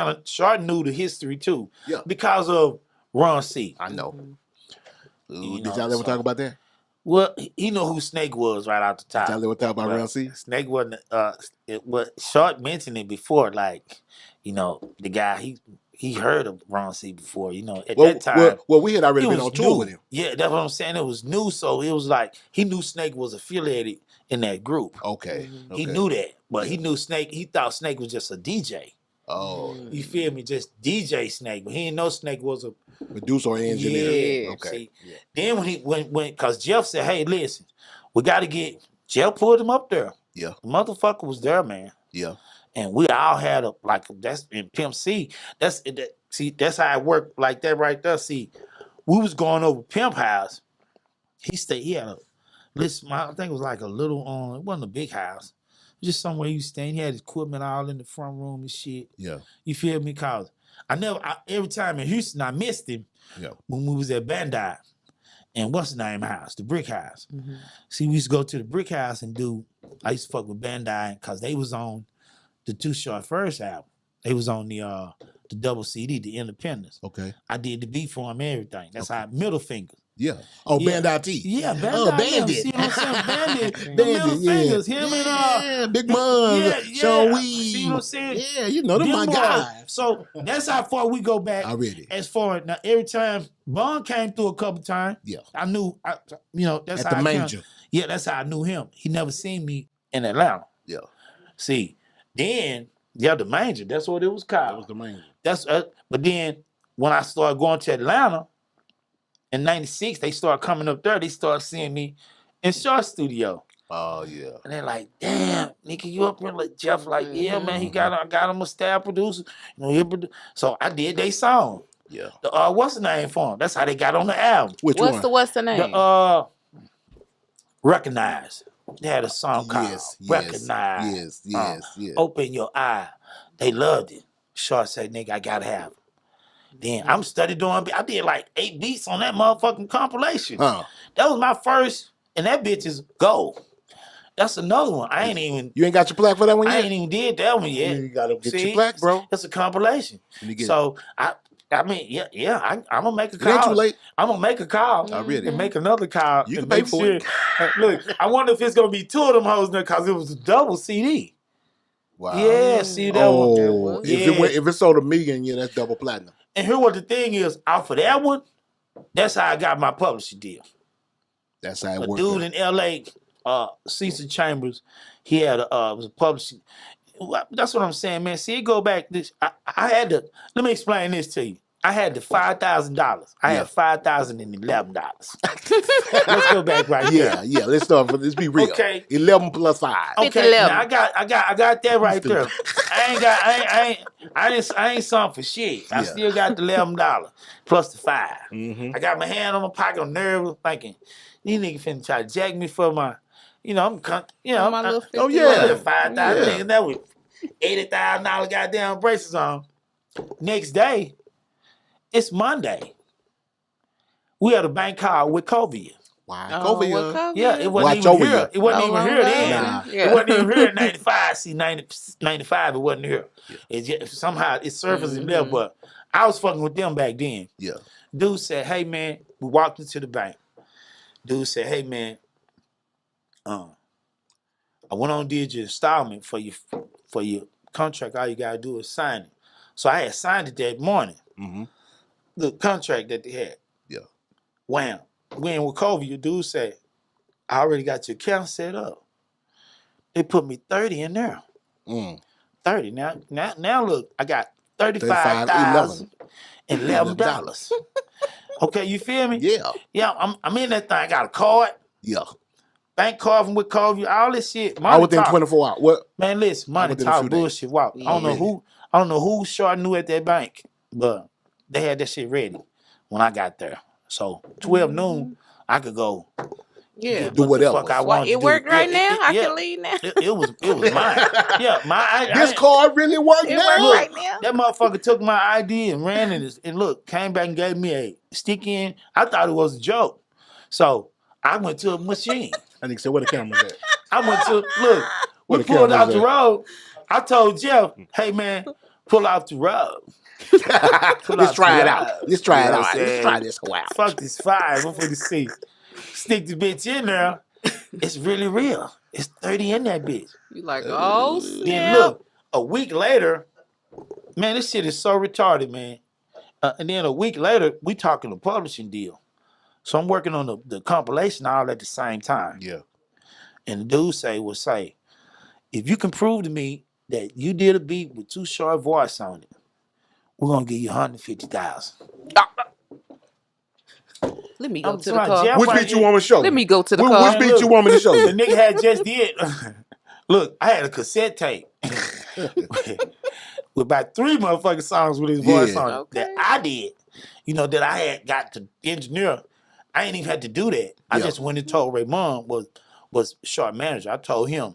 knew the history too. Yeah. Because of Ron C. I know. You Did know, y'all ever so- talk about that? Well, he know who Snake was right out the top. Did y'all ever talk about Well, Round C? Snake wasn't. Short mentioned it before, like, you know, the guy he heard of Ron C before. You know, at that time, Well, we had already it been was on tour new. with him. Yeah, that's what I'm saying. It was new, so it was like he knew Snake was affiliated in that group. Okay. He knew that, but he knew Snake. He thought Snake was just a DJ. Oh, You feel me? Just DJ Snake, but he didn't know Snake was a producer or engineer. yeah. Okay. See, then when because Jeff said, "Hey, listen, we got to get." Jeff pulled him up there. Yeah. The motherfucker was there, man. Yeah. And we all had that's in Pimp C. That's how it worked like that right there. See, we was going over Pimp house. He had a listen. I think it was like a little it wasn't a big house. Just somewhere he was staying. He had his equipment all in the front room and shit. Yeah. You feel me? Cause every time in Houston I missed him Yeah. when we was at Bandai. And what's the name house? The Brick House. See, we used to go to the Brick House and I used to fuck with Bandai because they was on the Too Short first album. They was on the double CD, the Independence. Okay. I did the beat for him, everything. That's how middle finger. Yeah. Oh, Yeah. Bandai T. Yeah, Bandai. Oh, Bandit. See what I'm saying? Bandit. The Bandit, middle yeah. fingers. Him Yeah, Big Mug, yeah, Sean yeah. Weed. See what I'm saying? Yeah, you know them my boys. guys. So that's how far we go back. Already. As far now, every time Bond came through a couple times, Yeah. I knew, that's At how the I manger. Yeah, that's how I knew him. He never seen me in Atlanta. Yeah. See, then the manger. That's what it was called. That was the manger. But then when I started going to Atlanta in '96, they started coming up there. They started seeing me in Short Studio. Oh, yeah. And they're like, damn, nigga, you up here? Like Jeff, like, yeah, man, I got him a staff producer. So I did they song. Yeah. What's the name for them? That's how they got on the album. Which one? What's the name? The Recognize. They had a song called Yes, Recognize. yes. Open your eye. They loved it. Short said, nigga, I gotta have it. Then I'm studying doing. I did like 8 beats on that motherfucking compilation. That was my first, and that bitch is gold. That's another one. I ain't even. You ain't got your plaque for that one yet? I ain't even did that one yet. You gotta get your plaque, bro. It's a compilation. So I mean, I'm gonna make a call. It ain't too late. I'm gonna make a call. And make another call. You can pay for it. Look, I wonder if it's gonna be 2 of them hoes there because it was a double CD. Wow. Yeah, see that one. If it sold 1 million, yeah, that's double platinum. And here what the thing is, off of that one, that's how I got my publishing deal. That's how it worked. A dude in LA, Cecil Chambers, he had was a publishing. That's what I'm saying, man. See, it go back. I had to. Let me explain this to you. I had the $5,000. I had $5,011. Let's go back right here. Yeah. Let's start. Let's be real. Okay. 11 plus 5. Okay. Now I got that right there. I ain't something for shit. I still got the $11 plus the 5. I got my hand on my pocket, I'm nervous, thinking these niggas finna try to jack me for my, I'm, my little 50 $5,000 niggas. That was $80,000 goddamn braces on. Next day. It's Monday. We had a bank call with Covia. Wow, yeah, it wasn't even here. It wasn't even here then. It wasn't even here in 95. See, 95, it wasn't here. It just, somehow it surfaced in there, but I was fucking with them back then. Yeah. Dude said, hey, man, we walked into the bank. Dude said, hey, man, I went on and did your installment for your contract. All you got to do is sign it. So I had signed it that morning. The contract that they had. Yeah. Wham. We in with Covia, dude said, I already got your account set up. They put me 30 in there. 30. Now look, I got $35,011. Okay, you feel me? Yeah. Yeah, I'm in that thing. I got a card. Yeah. Bank card from with Covia, all this shit. All within 24 hours. What? Man, listen, money talk bullshit. Wow. Yeah. I don't know who Short knew at that bank, but they had that shit ready when I got there. So 12 noon, I could go. Yeah, do whatever. Fuck I wanted it worked right now. I can leave now. It was mine. Yeah, this card really worked now. Right now. That motherfucker took my ID and ran and look, came back and gave me a stick in. I thought it was a joke, so I went to a machine. I think so. Where the camera's at? I went to look. We pulled out the road. I told Jeff, "Hey man, pull off the road." Let's try it out. Let's try it out. Let's try this out. Fuck this fire. I'm finna see. Stick the bitch in there. It's really real. It's 30 in that bitch. You like, oh snap. Then look, a week later, man, this shit is so retarded, man. And then a week later, we talking a publishing deal. So I'm working on the compilation all at the same time. Yeah. And the dude say, if you can prove to me that you did a beat with Too Short voice on it, we're gonna give you $150,000. Let me go to the car. Which beat you want me to show? Let me go to the car. Which beat you want me to show? The nigga had just did. Look, I had a cassette tape with about 3 motherfucking songs with his voice on it that I did. That I had got to engineer. I ain't even had to do that. I just went and told Raymond was Short manager. I told him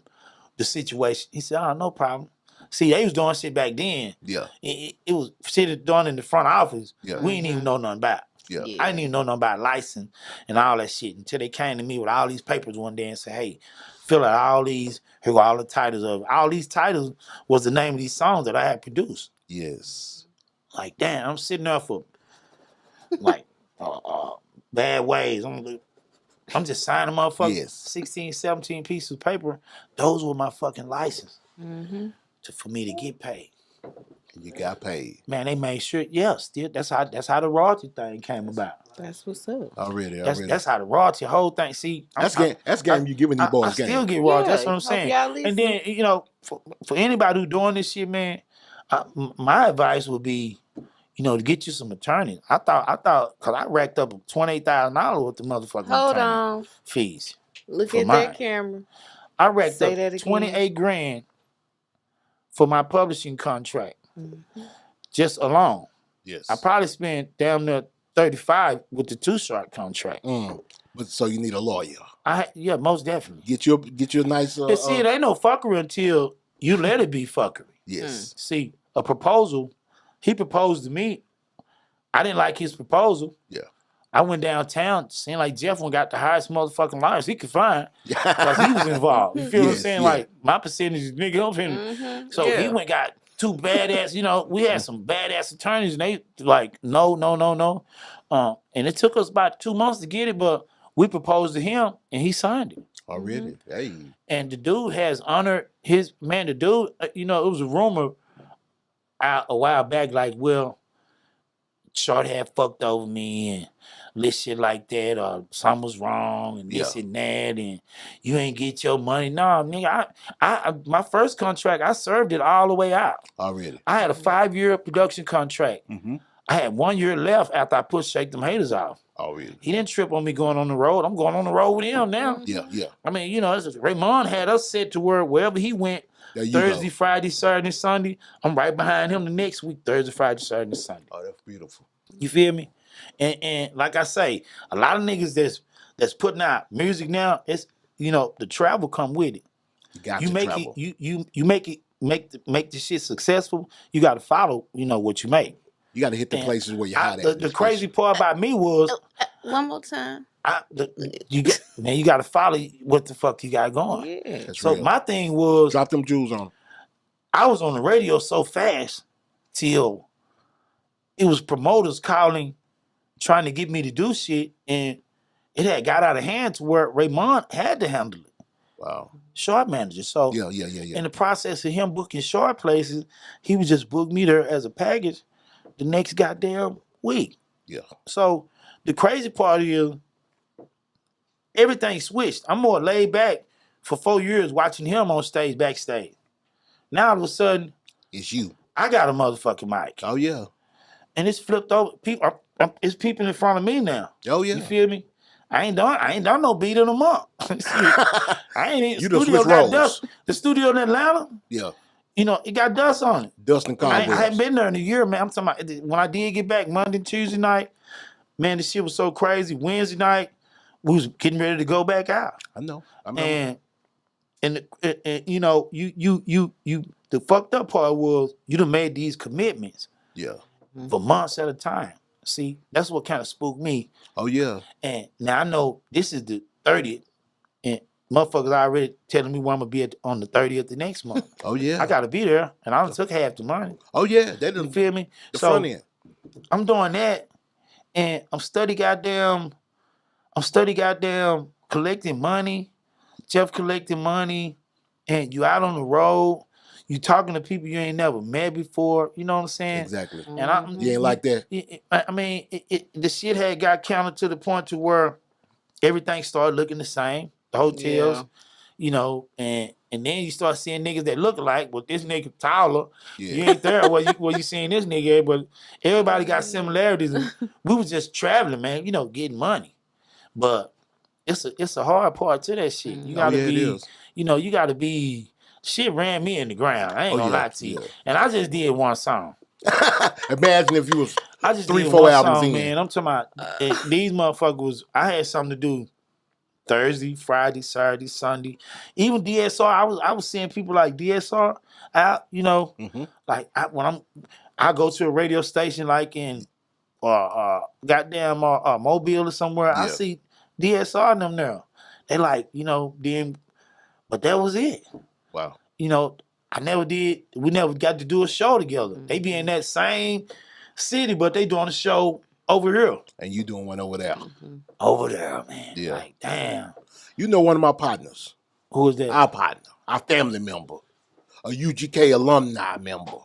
the situation. He said, "Oh, no problem." See, they was doing shit back then. Yeah. It was shit done in the front office. Yeah. We didn't even know nothing about. Yeah. I didn't even know nothing about license and all that shit until they came to me with all these papers one day and said, "Hey, fill out all these. Here go all the titles of all these titles was the name of these songs that I had produced." Yes. Like, damn, I'm sitting there for like Bad Ways. I'm just signing motherfuckers 16, 17 pieces of paper. Those were my fucking license for me to get paid. You got paid. Man, they made sure, still that's how the royalty thing came about. That's what's up. Already. That's how the royalty whole thing. See, that's game you giving these boys game. I still get royalty. That's what I'm saying. And then, for anybody who doing this shit, man, my advice would be, to get you some attorneys. I thought, because I racked up $28,000 with the motherfucking attorney fees. Look at mine. that camera. I racked up $28,000 for my publishing contract, just alone. Yes. I probably spent damn near 35 with the Too Short contract. But so you need a lawyer. Yeah, most definitely. Get you a nice. But see, it ain't no fuckery until you let it be fuckery. Yes. See, a proposal, he proposed to me. I didn't like his proposal. Yeah. I went downtown, seemed like Jeff one got the highest motherfucking liars he could find because he was involved. You feel what I'm saying? Like, my percentage is nigga up. So he went got two badass, we had some badass attorneys and they like, no. And it took us about 2 months to get it, but we proposed to him and he signed it. Already? Hey. And the dude has honored his, man, the dude, it was a rumor a while back, like, well, Short had fucked over me and this shit like that, or something was wrong and this and that, and you ain't get your money. No, nigga, I my first contract, I served it all the way out. Already. I had a 5-year production contract. I had 1 year left after I pushed Shake them haters off. Already. He didn't trip on me going on the road. I'm going on the road with him now. Yeah. I mean, Raymond had us set to where wherever he went, Thursday, Friday, Saturday, Sunday, I'm right behind him the next week, Thursday, Friday, Saturday, Sunday. Oh, that's beautiful. You feel me? And like I say, a lot of niggas that's putting out music now, it's the travel come with it. You got to travel. You make the shit successful. You got to follow, what you make. You got to hit the places where you're hot at. The crazy part about me was one more time. You got to follow what the fuck you got going. Yeah. So real. My thing was drop them jewels on. I was on the radio so fast till it was promoters calling, trying to get me to do shit, and it had got out of hand to where Raymond had to handle it. Wow. Short manager. So yeah. In the process of him booking Short places, he would just book me there as a package the next goddamn week. Yeah. So the crazy part is everything switched. I'm more laid back for 4 years watching him on stage, backstage. Now all of a sudden, it's you. I got a motherfucking mic. Oh yeah. And it's flipped over. It's people in front of me now. Oh yeah. You feel me? I ain't done no beat in a month. I ain't even. You studio got dust. The studio in Atlanta. Yeah. It got dust on it. Dust and cobwebs. I hadn't been there in a year, man. I'm talking about when I did get back Monday, Tuesday night. Man, the shit was so crazy. Wednesday night, we was getting ready to go back out. I know. And the fucked up part was you done made these commitments. Yeah. For months at a time. See, that's what kind of spooked me. Oh yeah. And now I know this is the 30th, and motherfuckers already telling me where I'm gonna be on the 30th the next month. Oh yeah. I gotta be there, and I done took half the money. Oh yeah, that you feel me? The front end. I'm doing that, and I'm study goddamn collecting money. Jeff collecting money, and you out on the road. You talking to people you ain't never met before. You know what I'm saying? Exactly. And you ain't like that. I mean, the shit had got counted to the point to where everything started looking the same. The hotels, and then you start seeing niggas that look alike, but this nigga taller. Yeah. You ain't there where you seeing this nigga, but everybody got similarities. We was just traveling, man. Getting money, but it's a hard part to that shit. You gotta be, you gotta be. Shit ran me in the ground. I ain't gonna lie to you. And I just did one song. Imagine if you was I just 3-4 albums in. Man. I'm talking about these motherfuckers. I had something to do Thursday, Friday, Saturday, Sunday. Even DSR. I was seeing people like DSR out. Like when I go to a radio station like in goddamn Mobile or somewhere. I see DSR and them there. They like then, but that was it. Wow. We never got to do a show together. They be in that same city, but they doing a show over here. And you doing one over there. Over there, man. Yeah. Like, damn. You know one of my partners. Who is that? Our partner. Our family member. A UGK alumni member.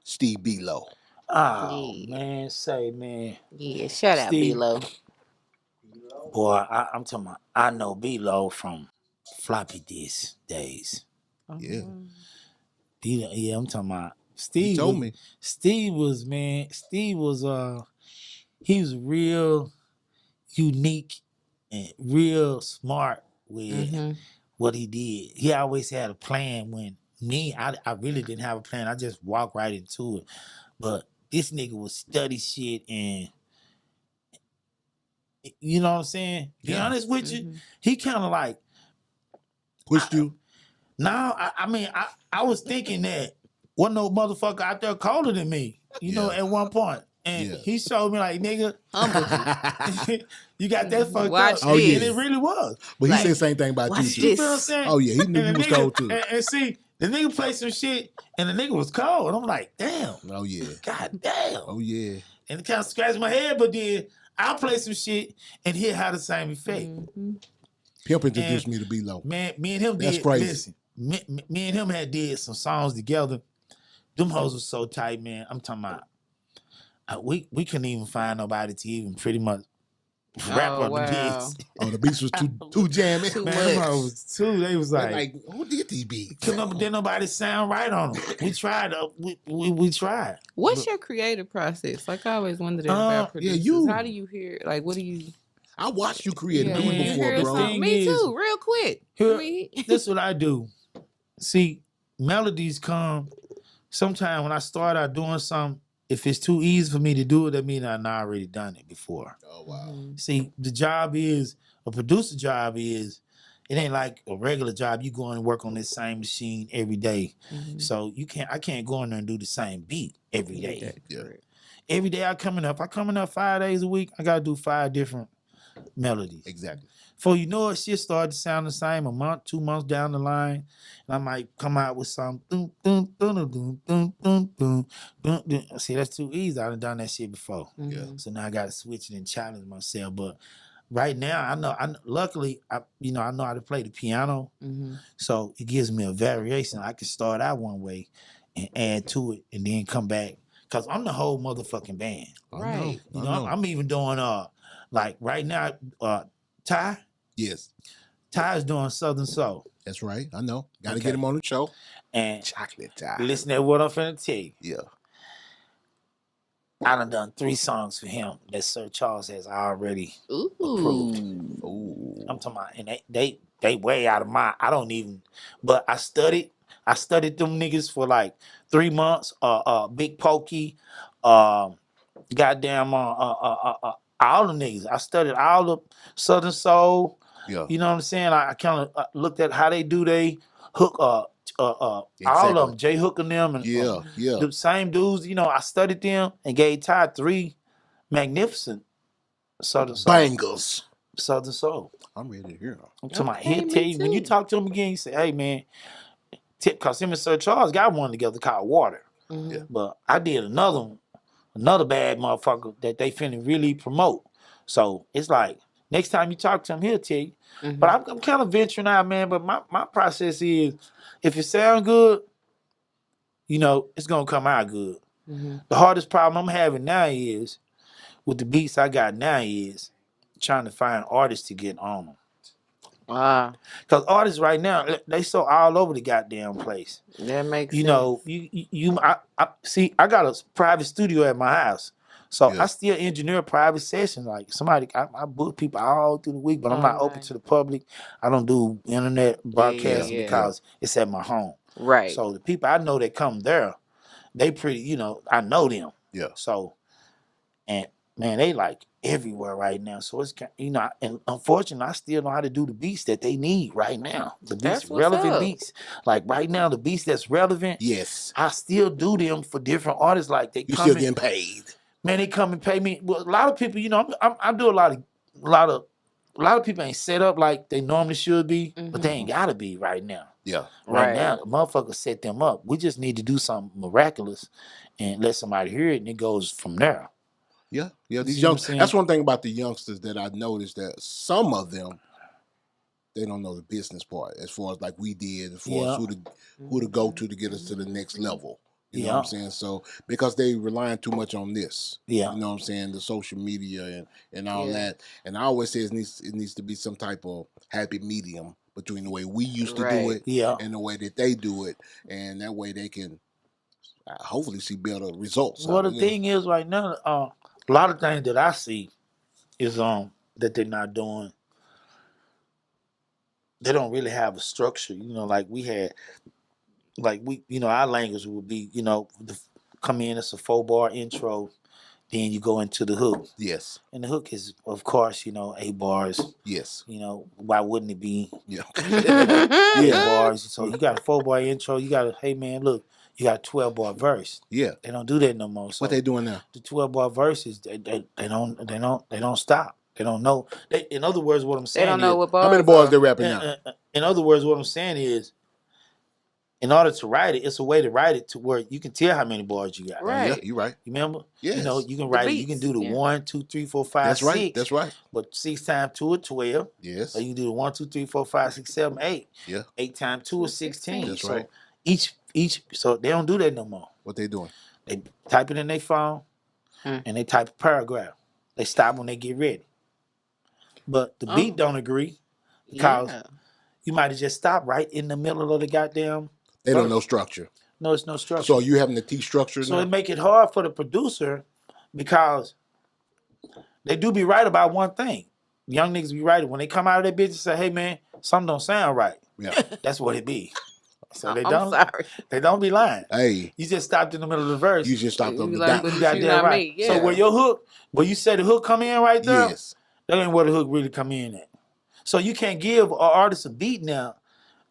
Steve Below. Oh, man. Man. Yeah, shout out Below. Boy, I'm talking about, I know Below from floppy disk days. Yeah. Yeah, I'm talking about Steve. He told me. Steve was he was real unique and real smart with what he did. He always had a plan when I really didn't have a plan. I just walked right into it. But this nigga would study shit and you know what I'm saying? Be honest with you, he kind of like pushed you. Now, I mean, I was thinking that wasn't no motherfucker out there colder than me, you know, at one point. And he showed me like, nigga, you got that fucked Watch up. this. And it really was. But he Like, said the same thing about you. You feel what I'm saying? Oh yeah, he knew you was cold too. And see, the nigga played some shit and the nigga was cold. And I'm like, damn. Oh yeah. God damn. Oh yeah. And it kind of scratched my head, but then I'll play some shit and he'll have the same effect. Pimp introduced me to Below. Man, me and him That's did, crazy. listen, me and him had did some songs together. Them hoes was so tight, man. I'm talking about, we couldn't even find nobody to even pretty much rap on the beats. Oh, the beats was too jamming. Too Man, much. them hoes was too. They was like who did these beats? didn't nobody sound right on them. We tried. We tried. What's your creative process? Like I always wondered about producers. How do you hear? Like, what do you? I watched you create a Yeah, beat when you before, hear a bro. song- Me too. Real quick. This is what I do. See, melodies come. Sometimes when I start out doing something, if it's too easy for me to do it, that means I've already done it before. Oh wow. See, the job is a producer job is. It ain't like a regular job. You go in and work on this same machine every day. So I can't go in there and do the same beat every day. Yeah. Every day I coming up 5 days a week, I gotta do 5 different melodies. Exactly. Before you know it, shit started to sound the same a month, 2 months down the line. And I might come out with some See, that's too easy. I done that shit before. Yeah. So now I gotta switch it and challenge myself. But right now, luckily, I know how to play the piano. So it gives me a variation. I can start out one way and add to it and then come back. Cause I'm the whole motherfucking band. Right. You know, I'm even doing like right now, Ty. Yes. Ty is doing Southern Soul. That's right. I know. Gotta get him on the show. And Chocolate Ty. listen to what I'm finna tell you. Yeah. I done 3 songs for him that Sir Charles has already approved. Ooh. I'm talking about, and they way out of my. I don't even. But I studied them niggas for like 3 months. Big Pokey, goddamn, all the niggas. I studied all the Southern Soul. Yeah. You know what I'm saying? I kind of looked at how they do they hook. All of them, Jay Hook and them, and the same dudes. You know, I studied them and gave Ty 3 magnificent Southern Soul. Bangles. Southern Soul. I'm ready to hear them. I'm talking about, he'll tell you, when you talk to him again, you say, hey man, because him and Sir Charles got one together called Water. But I did another bad motherfucker that they finna really promote. So it's like, next time you talk to him, he'll tell you. But I'm kind of venturing out, man. But my process is, if it sounds good, you know, it's gonna come out good. The hardest problem I'm having now is, with the beats I got now, is trying to find artists to get on them. Wow. Because artists right now, they so all over the goddamn place. That makes You sense. know, I see, I got a private studio at my house. So I still engineer private sessions. Like I book people all through the week, but I'm not open to the public. I don't do internet broadcasting because it's at my home. Right. So the people I know that come there, they pretty, you know, I know them. Yeah. So, and man, they like everywhere right now. So it's, you know, and unfortunately, I still know how to do the beats that they need right now. The beats, relevant beats. Like right now, the beats that's relevant. Yes. I still do them for different artists. Like they You come still in, getting paid. man, they come and pay me. Well, a lot of people, you know, I do a lot of people ain't set up like they normally should be, but they ain't gotta be right now. Yeah. Right now, the motherfuckers set them up. We just need to do something miraculous and let somebody hear it, and it goes from there. Yeah. Yeah. These See what I'm young. saying? That's one thing about the youngsters that I noticed, that some of them, they don't know the business part as far as like we did, as far as who to go to get us to the next level. You know what I'm saying? So because they relying too much on this. Yeah. You know what I'm saying? The social media and all that. And I always say it needs to be some type of happy medium between the way we used to do it and the way that they do it. And that way they can hopefully see better results. Well, the thing is right now, a lot of things that I see is that they're not doing. They don't really have a structure, you know, like we had. Like you know, our language would be, you know, come in, it's a 4-bar intro. Then you go into the hook. Yes. And the hook is, of course, 8 bars. Yes. Why wouldn't it be? Yeah. 8 bars. So you got a 4-bar intro. You got hey man, look, you got a 12-bar verse. Yeah. They don't do that no more. So What they doing now? the 12-bar verses, they don't stop. They don't know. In other words, what I'm saying They don't know is, what bars. How many bars they rapping now? in other words, what I'm saying is, in order to write it, it's a way to write it to where you can tell how many bars you got. Right. Yeah, you right. You remember? Yes. You can write it. You can do the 1, 2, 3, 4, 5, That's 6. right. That's right. But 6 times 2 is 12. Yes. Or you can do the 1, 2, 3, 4, 5, 6, 7, 8. Yeah. 8 times 2 is 16. That's so right. Each so they don't do that no more. What they doing? They type it in their phone and they type a paragraph. They stop when they get ready. But the beat don't agree because you might have just stopped right in the middle of the goddamn. They don't know structure. No, it's no structure. So you having the T structure So now? it make it hard for the producer because they do be right about one thing. Young niggas be right when they come out of their bitch and say, "Hey man, something don't sound right." Yeah. That's what it be. So they I'm don't. sorry. They don't be lying. Hey, You just stopped in the middle of the verse. you just stopped on You the like, dot. but You you goddamn not right. me. So Yeah. where your hook, where you said the hook come in right there, Yes. that ain't where the hook really come in at. So you can't give an artist a beat now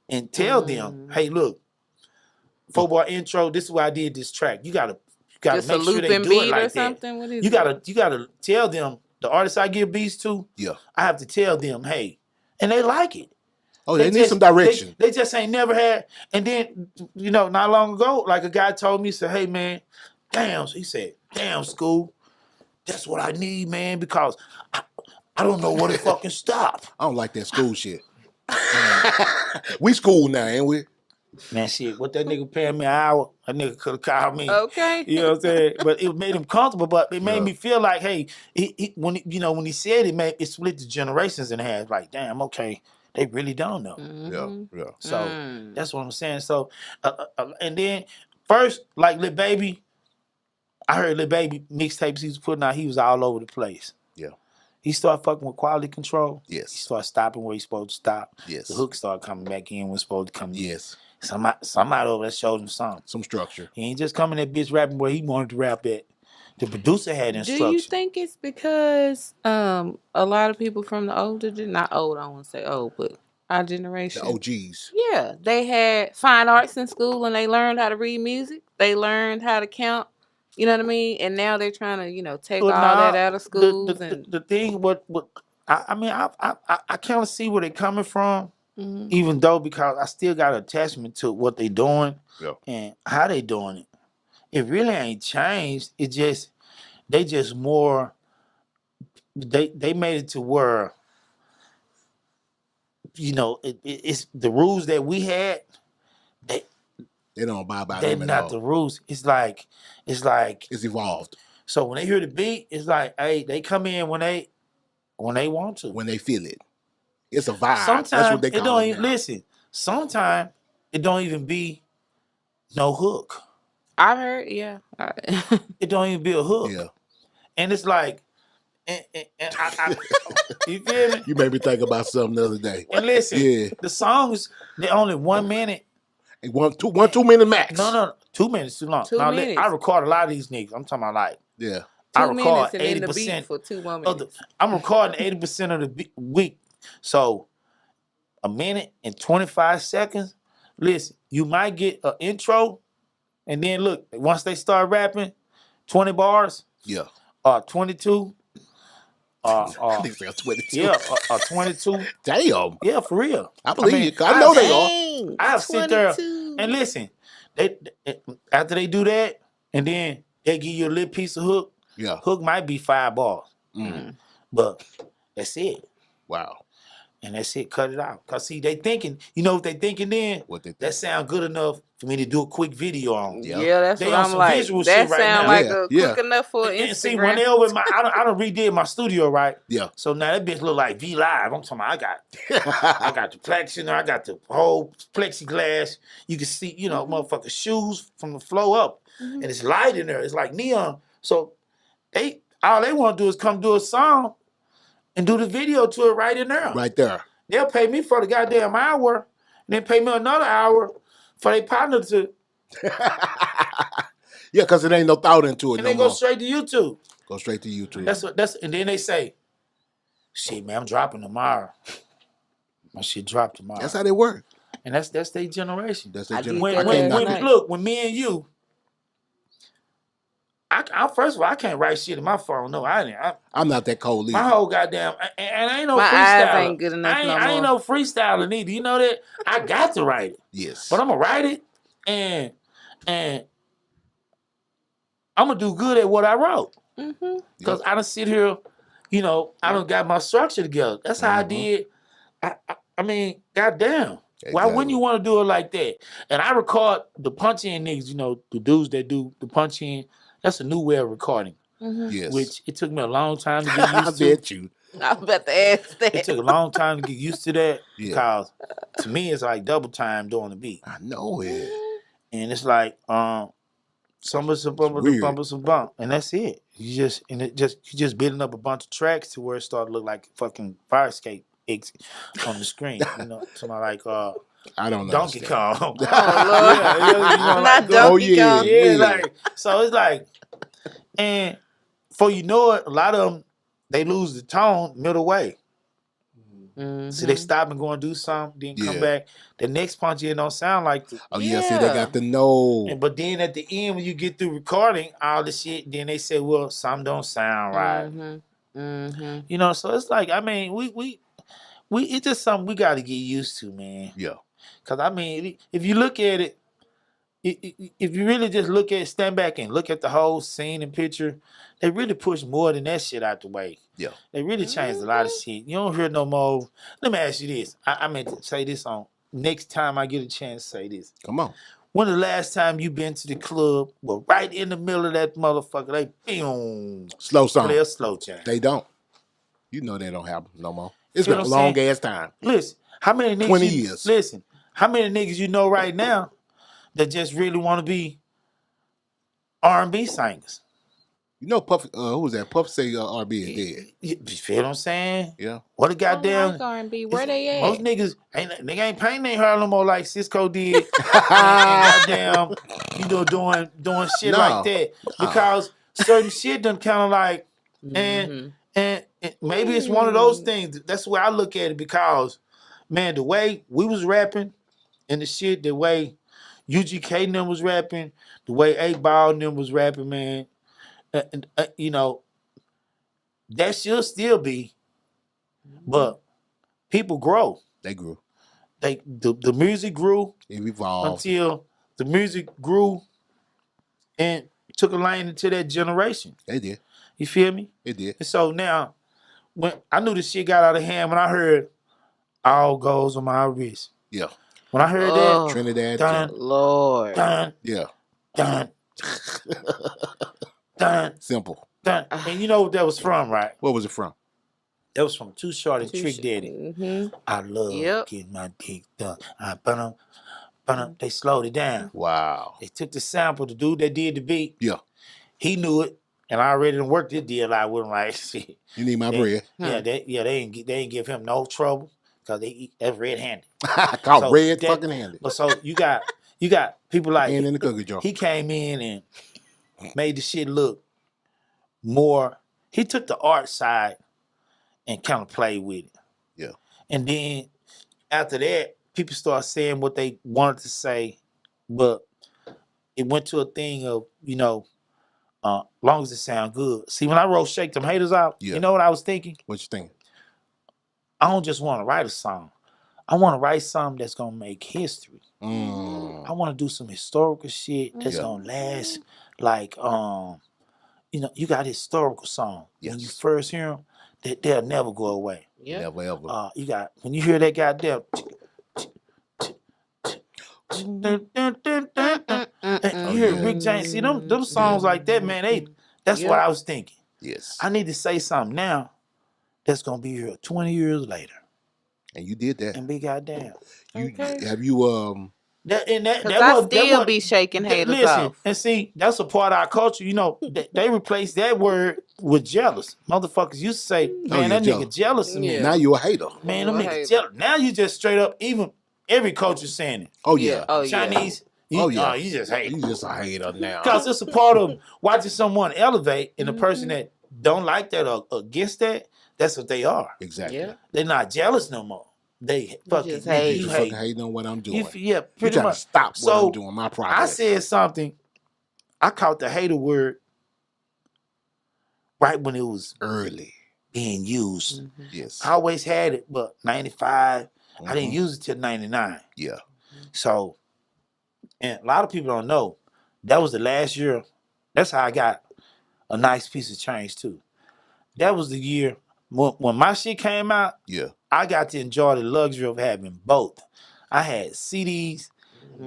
and tell them, "Hey, look, 4-bar intro. This is why I did this track. You gotta Just a make sure they looping do beat it or like that. something? What is You it? gotta tell them the artists I give beats to. Yeah. I have to tell them, hey, and they like it. Oh, they need just- some direction. They just ain't never had. And then not long ago, like a guy told me, he said, "Hey man, damn," he said, "Damn, school, that's what I need, man, because I don't know where to fucking stop." I don't like that school shit. We school now, ain't we? Man, shit, what that nigga paying me an hour, that nigga could have called me. Okay. You know what I'm saying? But it made him comfortable, but it made Yeah. me feel like, hey, when he said it split the generations in half. Like, damn, okay, they really don't know. Yeah. So that's what I'm saying. So, and then first, like Lil Baby, I heard Lil Baby mixtapes he was putting out, he was all over the place. Yeah. He started fucking with quality control. Yes. He started stopping where he's supposed to stop. Yes. The hook started coming back in when it's supposed to come in. Yes. Somebody over there showed him something. Some structure. He ain't just coming that bitch rapping where he wanted to rap at. The producer had instruction. Do you think it's because a lot of people from the older, not old, I won't say old, but our generation. The OGs. Yeah, they had fine arts in school and they learned how to read music. They learned how to count. You know what I mean? And now they're trying to, take all that out of schools. The thing, I kind of see where they're coming from, Mhm. even though because I still got an attachment to what they doing Yeah. and how they doing it. It really ain't changed. It just they just more. They made it to where it's the rules that we had. They don't abide by They're them at not all. the rules. It's like It's evolved so when they hear the beat, it's like, hey, they come in when they want to. when they feel it. It's a vibe. Sometimes That's what they it call don't it even now. listen. Sometimes it don't even be no hook. I've heard, yeah. It don't even be a hook. Yeah. And it's like, and I you feel me? You made me think about something the other day. And listen, Yeah. the songs they're only 1 minute. And 2 minute max. No, 2 minutes too long. 2 Now, minutes. I record a lot of these niggas. I'm talking about like Yeah. I 2 record minutes and then the beat 80% for 2 more of minutes. I'm recording 80% of the week. So a minute and 25 seconds. Listen, you might get an intro, and then look, once they start rapping, 20 bars, Yeah. 22, Niggas got 22. yeah, 22. Damn. Yeah, for real. I believe mean, you. 'Cause I know they are. Dang, I have sit there 22. and listen. They after they do that, and then they give you a little piece of hook. Yeah. Hook might be 5 bars, but that's it. Wow. And that's it. Cut it out. Cause see, they thinking. You know what they thinking? Then What they think. that sound good enough for me to do a quick video on. Yeah, that's They what on I'm some like. visual That shit right sound now. like Yeah, a yeah. quick enough for And see, when Instagram. they over my, I done redid my studio, right? Yeah. So now that bitch look like V Live. I'm talking about I got the plexi, I got the whole plexiglass. You can see, motherfucking shoes from the floor up. And it's light in there. It's like neon. So all they want to do is come do a song and do the video to it right in there. Right there. They'll pay me for the goddamn hour and then pay me another hour for their partner to. Yeah, because it ain't no thought into it And no they go more. straight to YouTube. Go straight to YouTube. And then they say, shit, man, I'm dropping tomorrow. My shit dropped tomorrow. That's how they work. And that's their generation. That's their I did generation. that last night. Look, when me and you, I first of all, I can't write shit in my phone. No, I didn't. I'm not that cold either. My whole goddamn, and I ain't no My freestyler. eyes ain't good enough no I ain't more. no freestyler neither. You know that? I got to write it. Yes. But I'm gonna write it and I'm gonna do good at what I wrote. Because I done sit here, you know, I done got my structure together. That's how I did. I mean, goddamn. Exactly. Why wouldn't you want to do it like that? And I record the punch in niggas, you know, the dudes that do the punch in. That's a new way of recording. Yes. Which it took me a long time to get I used to. bet you. I was about to ask that. It took a long time to get used to that because to me it's like double time doing the beat. I know it. And it's like some bump, and that's it. You just building up a bunch of tracks to where it started to look like fucking fire escape on the screen. You know, something like I don't know. Donkey Kong. Oh, Lord. Not Donkey Kong. Yeah, like so it's like, and before you know it, a lot of them they lose the tone middle way. So they stop and go and do something, then come back. The next punch in don't sound like the. Oh yeah, see, they got the know. But then at the end, when you get through recording all the shit, then they say, "Well, some don't sound right." You know, so it's like, I mean, we it's just something we got to get used to, man. Yeah. Because I mean, if you look at it, if you really just look at stand back and look at the whole scene and picture, they really push more than that shit out the way. Yeah. They really changed a lot of shit. You don't hear no more. Let me ask you this. I meant to say this on next time I get a chance to say this. Come on. When the last time you been to the club, well, right in the middle of that motherfucker, they boom, Slow song. play a slow jam. They don't. You know they don't happen no more. It's You been know a what I'm long saying? ass time. Listen, how many niggas 20 years. Listen, how many niggas you know right now that just really want to be R&B singers? You know, Puff. Who was that? Puff say R&B is dead. You feel what I'm saying? Yeah. What a goddamn. Like R&B. Where they at? Most niggas ain't painting their hair no more like Cisco did. and goddamn, you know, doing shit like that because certain shit done kind of like, and maybe it's one of those things. That's the way I look at it because, man, the way we was rapping and the shit, the way UGK and them was rapping, the way 8Ball and them was rapping, man. You know, that should still be, but people grow. They grew. The music grew. It evolved. Until the music grew and took a lane into that generation. They did. You feel me? It did. And so now, when I knew the shit got out of hand, when I heard "All Goes on My Wrist," Yeah. when I heard that, Trinidad. dun, Lord. dun, Yeah. dun, dun, Simple. dun, and you know what that was from, right? What was it from? That was from Too Short and Trick Daddy. Mm-hmm. I love getting my dick done. They slowed it down. Wow. They took the sample, the dude that did the beat. Yeah. He knew it, and I already done worked this deal out with him. Like, shit. You need my bread. Yeah, they ain't give him no trouble because that's red-handed. Caught So red that- fucking handed. But so you got people like And in the cookie jar. he came in and made the shit look more. He took the art side and kind of played with it. Yeah. And then after that, people start saying what they wanted to say, but it went to a thing of, you know, long as it sound good. See, when I wrote Shake Them Haters Out, Yeah. you know what I was thinking? What you thinking? I don't just want to write a song. I want to write something that's going to make history. I want to do some historical shit that's going to last. Like, you know, you got historical song. Yes. When you first hear them, they'll never go away. Yep. Never ever. You got, when you hear that goddamn, you hear Rick James, see them songs like that, man, that's what I was thinking. Yes. I need to say something now that's going to be here 20 years later. And you did that. And be goddamn. Have you I still be shaking haters off. And see, that's a part of our culture. You know, they replaced that word with jealous. Motherfuckers used to say, man, that nigga jealous of me. Yeah. now you a hater? Man, them niggas jealous. Now you just straight up, even every culture saying it. Oh yeah. Oh, yeah. Chinese, You just hate. You just a hater now. Because it's a part of watching someone elevate, and the person that don't like that or against that, that's what they are. Exactly. Yeah. They're not jealous no more. They fucking just hate. You fucking hating on what I'm doing. Yeah, You pretty trying much. to stop what So, I'm doing, my progress. I said something. I caught the hater word right when it was early being used. Yes. I always had it, but 95, I didn't use it till 99. Yeah. So, and a lot of people don't know, that was the last year. That's how I got a nice piece of change too. That was the year when my shit came out. Yeah. I got to enjoy the luxury of having both. I had CDs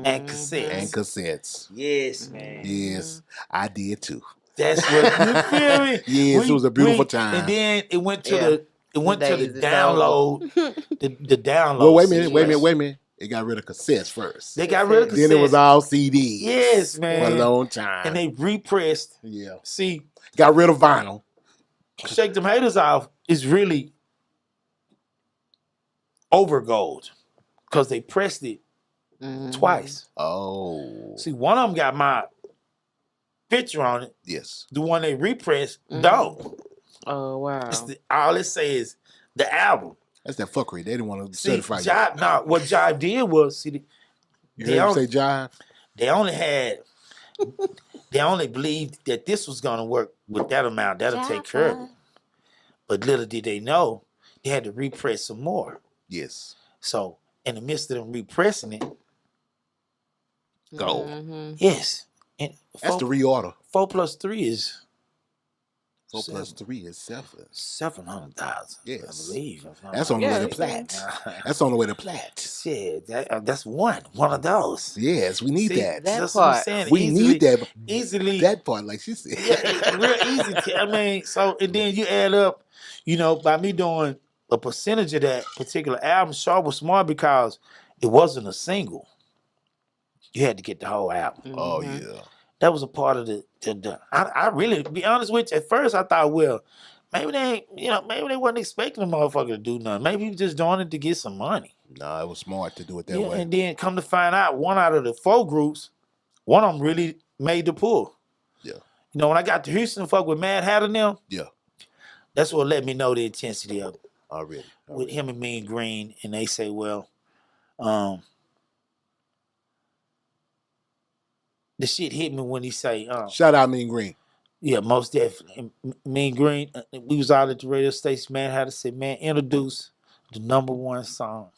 and cassettes. And cassettes. Yes, man. Yes. I did too. That's what you feel me? Yes, it was a beautiful time. And then it went to Yeah. the Days is download. the download. Well, wait a minute. situation. They got rid of cassettes first. They got rid of cassettes. Then it was all CDs. Yes, man. For a long time. And they repressed. Yeah. See, Got rid of vinyl. Shake Them Haters Off is really over gold because they pressed it twice. Oh. See, one of them got my picture on it. Yes. The one they repressed, don't. Oh wow. All it says the album. That's that fuckery. They didn't want to See, certify you. Jive, no, what Jive did was, see, You heard him say jive? they only believed that this was gonna work with that amount. That'll take care of it. But little did they know, they had to repress some more. Yes. So in the midst of them repressing it, Go. yes. And That's the reorder. 4 plus 3 is 4 plus 3 is 7. 700,000. Yes. I believe. That's on the way to Platt. That's on the way to Platt. Shit, that's one of those. Yes, we need See, that. That's what I'm part. saying. We need that. Easily. That part, like she said. Yeah, real easy. I mean, so and then you add up, by me doing a percentage of that particular album, Short was smart because it wasn't a single. You had to get the whole album. Oh yeah. That was a part of the I really, to be honest with you, at first I thought, well, maybe they wasn't expecting the motherfucker to do nothing. Maybe he was just doing it to get some money. Nah, it was smart to do it that way. And then come to find out, one out of the 4 groups, one of them really made the pull. Yeah. When I got to Houston, fuck with Mad Hatter now. Yeah. That's what let me know the intensity of it. Already. With him and Mean Green, and they say, well, the shit hit me when he say, Shout out Mean Green. yeah, most definitely. And Mean Green, we was out at the radio station, man, had to say, man, introduce the #1 song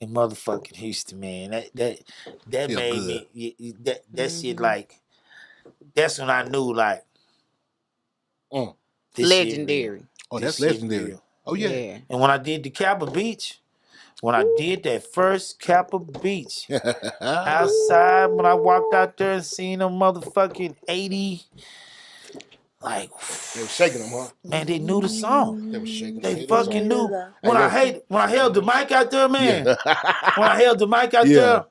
in motherfucking Houston, man. That Feel made good. me, that shit, like, that's when I knew, like, this shit Legendary. real. Oh, This that's shit legendary. real. Oh yeah. And when I did the Kappa Beach, when I did that first Kappa Beach, outside, when I walked out there and seen them motherfucking 80, like, They were shaking them, huh? man, they knew the song. They were shaking They them. fucking knew. When I held the mic out there, man, when I held the mic out there,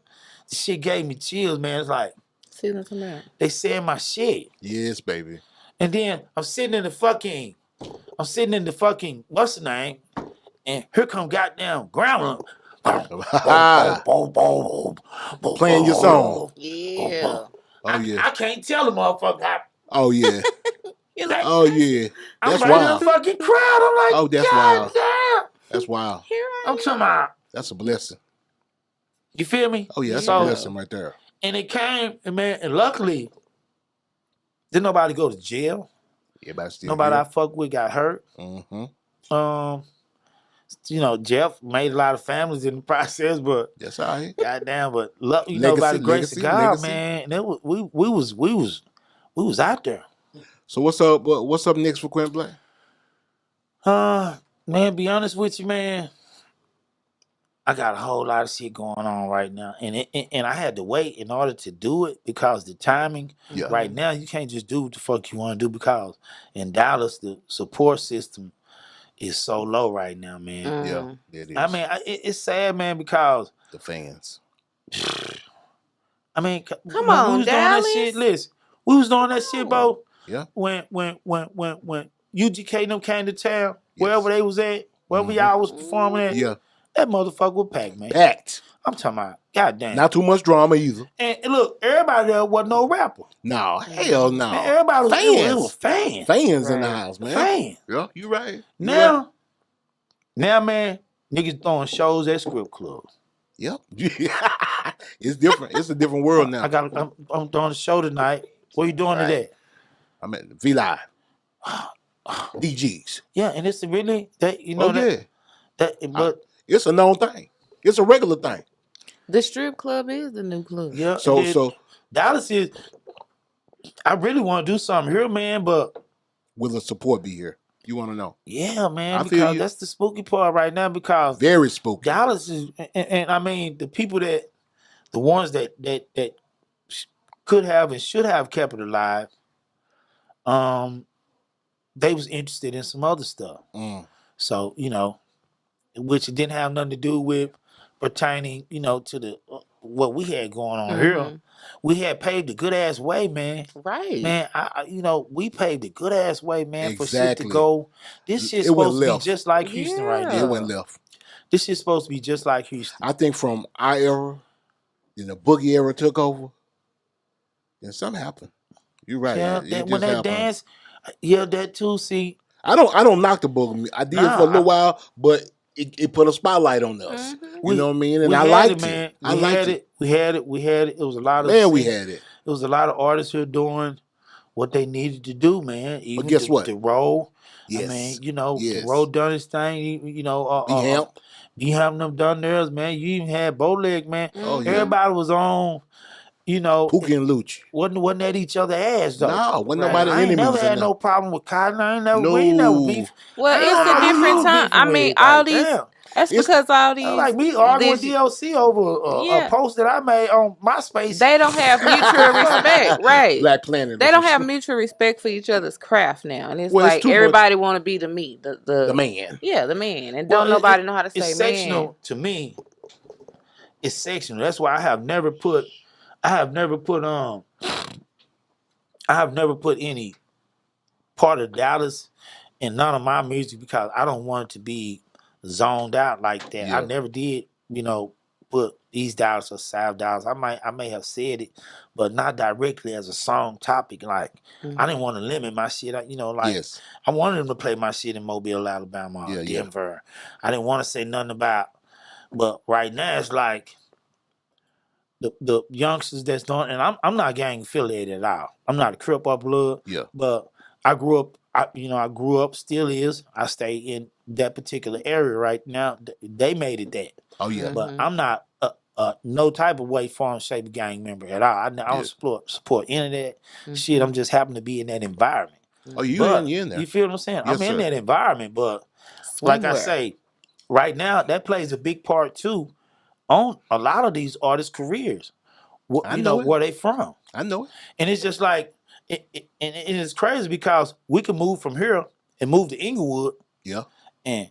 the shit gave me chills, man. It's like, See what I'm talking about? they saying my shit. Yes, baby. And then I'm sitting in the fucking, what's the name? And here come goddamn grandma. Playing your song. Yeah. Oh yeah. I can't tell the motherfucker how. Oh yeah. You're like, Oh yeah. I'm That's right in wild. the fucking crowd. I'm like, Oh, that's God wild. damn. That's wild. here I I'm talking about, That's a blessing. you feel me? Oh yeah, that's So- a blessing right there. And it came, and man, and luckily, didn't nobody go to jail. Everybody still Nobody I fuck with got hurt. Mm-hmm. Jeff made a lot of families in the process, but That's all right. goddamn, but by the Legacy, grace of legacy, God, legacy. man, that was, we was out there. So what's up? What's up next for Quint Black? Man, be honest with you, man, I got a whole lot of shit going on right now, and I had to wait in order to do it because the timing. Yeah. Right now, you can't just do what the fuck you want to do because in Dallas the support system is so low right now, man. Yeah, it is. I mean, it's sad, man, because the fans. I mean, Come when on, we was doing Dallas. that shit. Listen, we was doing that shit, bro. Yeah. When UGK them came to town, wherever they was at, wherever y'all was performing at, Yeah. that motherfucker was packed, man. Packed. I'm talking about, goddamn. Not too much drama either. And look, everybody there wasn't no rapper. No, hell no. Man, everybody was fans. It was fans. Fans in the house, man. Fans. Yeah, you right. Now, man, niggas throwing shows at strip clubs. Yep. It's different. It's a different world now. I'm throwing a show tonight. What you doing today? I'm at V Live. DGs. Yeah, and it's really that but it's a known thing. It's a regular thing. The strip club is the new club. yeah. So Dallas is. I really want to do something here, man, but will the support be here? You want to know? yeah, man, I feel because you. that's the spooky part right now. Because Very spooky. Dallas is, and I mean the people the ones that could have and should have kept it alive. They was interested in some other stuff. So, which it didn't have nothing to do with pertaining, to the what we had going on here. We had paved a good ass way, man. Right. Man, we paved a good ass way, man, for shit Exactly. to go. This shit's It went supposed to be left. just like Houston right It now. went left. This shit's supposed to be just like Houston. I think from our era, then the boogie era took over, then something happened. You're right. Yeah, when that dance, that too. See, I don't knock the boogie. I did for a little while, but it put a spotlight on us. You know what I mean? And I liked it. I liked it. We had it. It was a lot of we had it. It was a lot of artists who were doing what they needed to do, man. Even But guess what? The Roll. Yes. I mean, Yes. the Roll done his thing. B-Hamp. B-Hamp them done theirs, man. You even had Bowleg, man. Oh, yeah. Everybody was on, Pookie and Lucci. wasn't at each other's ass though. No, wasn't nobody I ain't enemies never in had there. no problem with Cotton. No. We ain't never beef. Well, it's a different time. I mean, all these. That's because all these. Like me arguing with DLC over a post that I made on MySpace. They don't have mutual respect, right? Black Planet. They don't have mutual respect for each other's craft now, and it's Well, it's like too everybody want to be the man. Yeah, the man, and don't nobody know how to say it's man. sectional to me. It's sectional. That's why I have never put any part of Dallas in none of my music because I don't want it to be zoned out like that. Yeah. I never did, put East Dallas or South Dallas. I may have said it, but not directly as a song topic. Like I didn't want to limit my shit. Yes. I wanted them to play my shit in Mobile, Alabama, or Denver. I didn't want to say nothing about. But right now it's like the youngsters that's doing, and I'm not gang affiliated at all. I'm not a Crip or Blood. Yeah. But I grew up. I grew up. Still is. I stay in that particular area right now. They made it that. Oh yeah. But I'm not no type of way form shape gang member at all. I don't support any of that shit. I'm just happen to be in that environment. Oh, you're in there. You feel what I'm saying? Yes, I'm in sir. that environment, but like I say, right now that plays a big part too on a lot of these artists' careers. Where they from. I know it. And it's just like and it's crazy because we can move from here and move to Inglewood. Yeah. And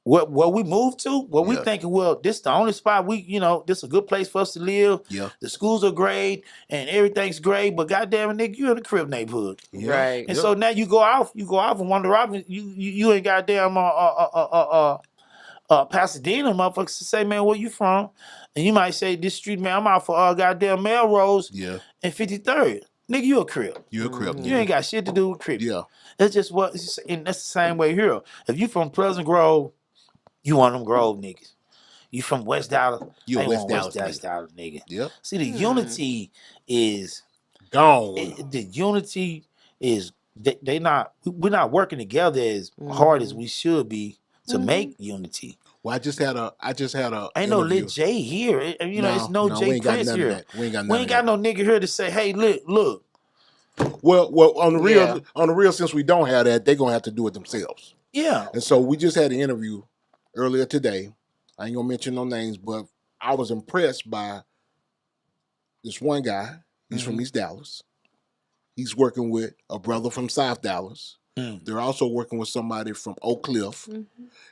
where we moved to, we thinking, well, this is the only spot this is a good place for us to live. Yeah. The schools are great and everything's great, but goddamn it, nigga, you in the crib neighborhood. Yeah. Right. And so now you go off and wander off and you ain't goddamn Pasadena motherfuckers to say, man, where you from? And you might say, this street, man, I'm out for goddamn Melrose and 53rd. Nigga, you a crib. You a crib. You ain't got shit to do with crib. Yeah. That's just and that's the same way here. If you from Pleasant Grove, you one of them Grove niggas. You from West Dallas, You a West Dallas Dallas nigga. Yep. See, the unity is Gone. the unity is we're not working together as hard as we should be to make unity. Well, I just had a Ain't no interview. lit Jay here. It's no we Jay ain't got Prince none of here. that. We ain't got none We of ain't got that. no nigga here to say, hey, look. Well, on the real, since we don't have that, they're gonna have to do it themselves. Yeah. And so we just had an interview earlier today. I ain't gonna mention no names, but I was impressed by this one guy. He's from East Dallas. He's working with a brother from South Dallas. They're also working with somebody from Oak Cliff.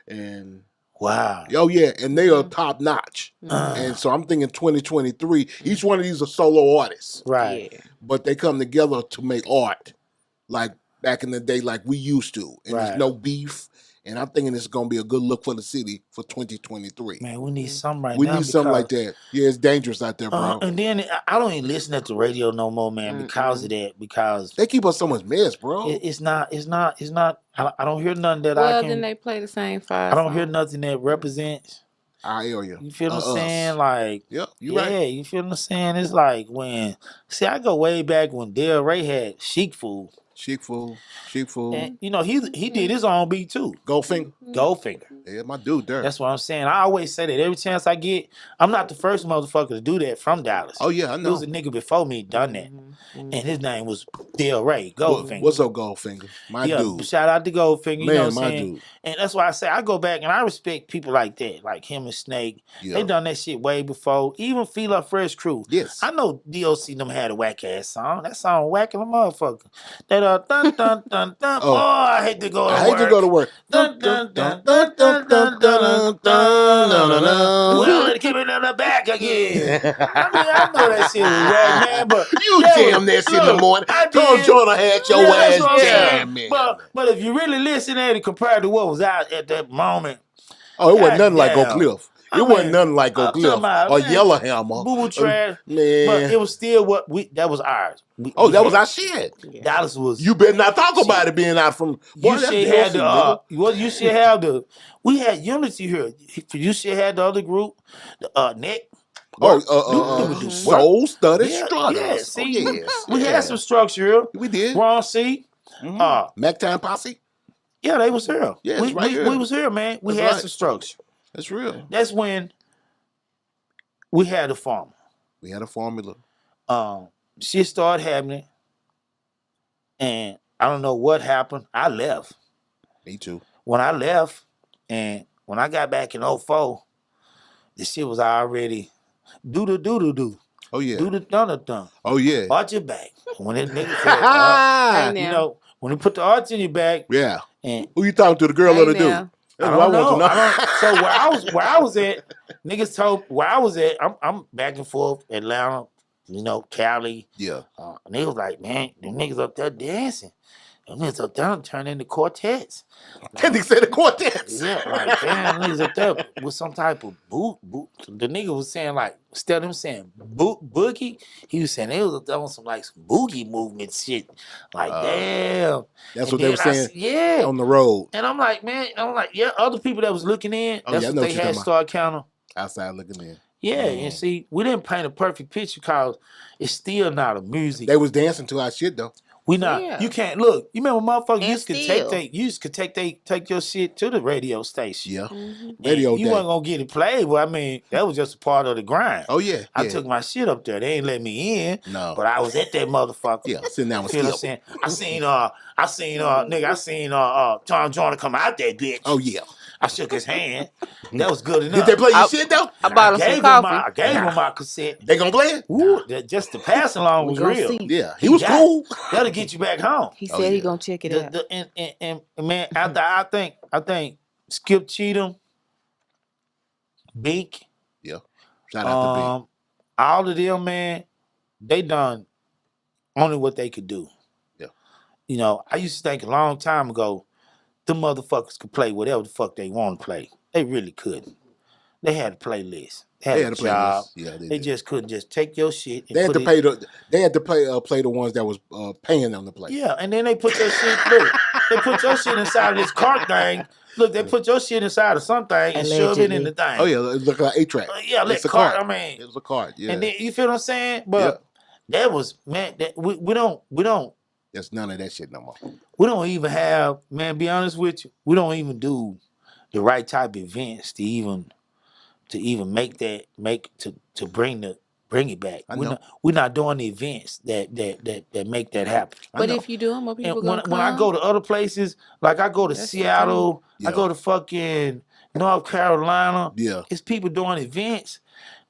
And wow. oh yeah, and they are top notch. And so I'm thinking 2023, each one of these are solo artists. Right. Yeah. But they come together to make art like back in the day, like we used to. And there's no beef. And I'm thinking it's going to be a good look for the city for 2023. Man, we need something right We now. need something like that. Yeah, it's dangerous out there, bro. And then I don't even listen at the radio no more, man, because of that. Because they keep us so much mess, bro. It's not. I don't hear nothing that well, I can. Then they play the same 5 I don't songs. hear nothing that represents our area. You feel what I'm saying? Like, yep, you right. You feel what I'm saying? It's like when, I go way back when Del Rey had Chic Fool. Chic Fool. And, you know, he did his own beat too. Goldfinger. Yeah, my dude there. That's what I'm saying. I always say that every chance I get. I'm not the first motherfucker to do that from Dallas. Oh yeah, I know. There was a nigga before me done that. And his name was Del Rey, Goldfinger. What's up, Goldfinger? My dude. Shout out to Goldfinger. Man, you know what my I'm saying? dude. And that's why I say I go back and I respect people like that, like him and Snake. Yeah. They done that shit way before. Even Feel Up Fresh Crew. Yes. I know DOC them had a whack ass song. That song whacking a motherfucker. That dun dun dun dun. Oh, I hate to go to work. I hate to go to work. Dun dun dun dun dun dun dun dun. Well, let's keep it in the back again. I know that shit was whack, man, but you jam that shit in the morning. Tom Jordan had your ass jamming. But if you really listen at it compared to what was out at that moment, it wasn't nothing like Oak Cliff. It wasn't nothing like Oak Cliff or Yellowhammer. Boo Boo Trash. Man. But it was still that was ours. That was our shit. Dallas was. You better not talk about it being out from. Boy, you should have you should have the. We had unity here. You should have the other group, the Nick. Soul Studded Struggles. Yeah, see, we had some structure here. We did. Ron C. Mactime Posse. Yeah, they was here. Yeah, we was here, man. We had some structure. That's real. That's when we had a formula. We had a formula. Shit started happening, and I don't know what happened. I left. Me too. When I left, and when I got back in 2004, the shit was already do. Oh yeah. Do. Oh yeah. Arch your back. When that nigga said, you know, when he put the arch in your back. Yeah. And who you talking to, the girl or the dude? I don't know. So where I was at, niggas told where I was at. I'm back and forth, Atlanta, you know, Cali. Yeah. And they was like, man, them niggas up there dancing. Them niggas up there turning into quartets. Can they say the quartets? Yeah, like damn, niggas up there with some type of boot. The nigga was saying like, instead of him saying boogie, he was saying they was up there on some like some boogie movement shit. Like damn. That's what they were saying. On the road. And I'm like, man, other people that was looking in, that's what they had start counting. Outside looking in. Yeah, and see, we didn't paint a perfect picture because it's still not a music. They was dancing to our shit though. We not. Yeah. You can't look. You remember, motherfuckers used to take your shit to the radio station. Yeah, radio. You wasn't gonna get it played. Well, I mean, that was just a part of the grind. Oh yeah. I took my shit up there. They ain't let me in. No, but I was at that motherfucker. Yeah, sitting down with Skip. I seen Tom Jordan come out that bitch. Oh yeah. I shook his hand. That was good enough. Did they play your shit though? I bought him some coffee. I gave him my cassette. They gonna play it? Ooh, just the pass along was real. See. Yeah, he was cool. That'll get you back home. He said he gonna check it out. And man, after I think Skip Cheatham, Beak. Yeah. Shout out to Beak. All of them, man, they done only what they could do. Yeah. You know, I used to think a long time ago, the motherfuckers could play whatever the fuck they want to play. They really couldn't. They had a playlist. They had a job. Yeah, they just couldn't just take your shit. And they had to pay They had to play the ones that was paying them to play. Yeah, and then they put your shit. Look, they put your shit inside of this cart thing. Look, they put your shit inside of something and shove it in the thing. Oh yeah, it looked like 8-track. Yeah, it's a cart. I mean, it was a cart. Yeah, and then you feel what I'm saying? But that was man. That we don't. There's none of that shit no more. We don't even have, man, be honest with you, we don't even do the right type of events to even bring it back. We're not doing the events that make that happen. But if you do them, more people gonna come. When I go to other places, like I go to Seattle, I go to fucking North Carolina. Yeah, it's people doing events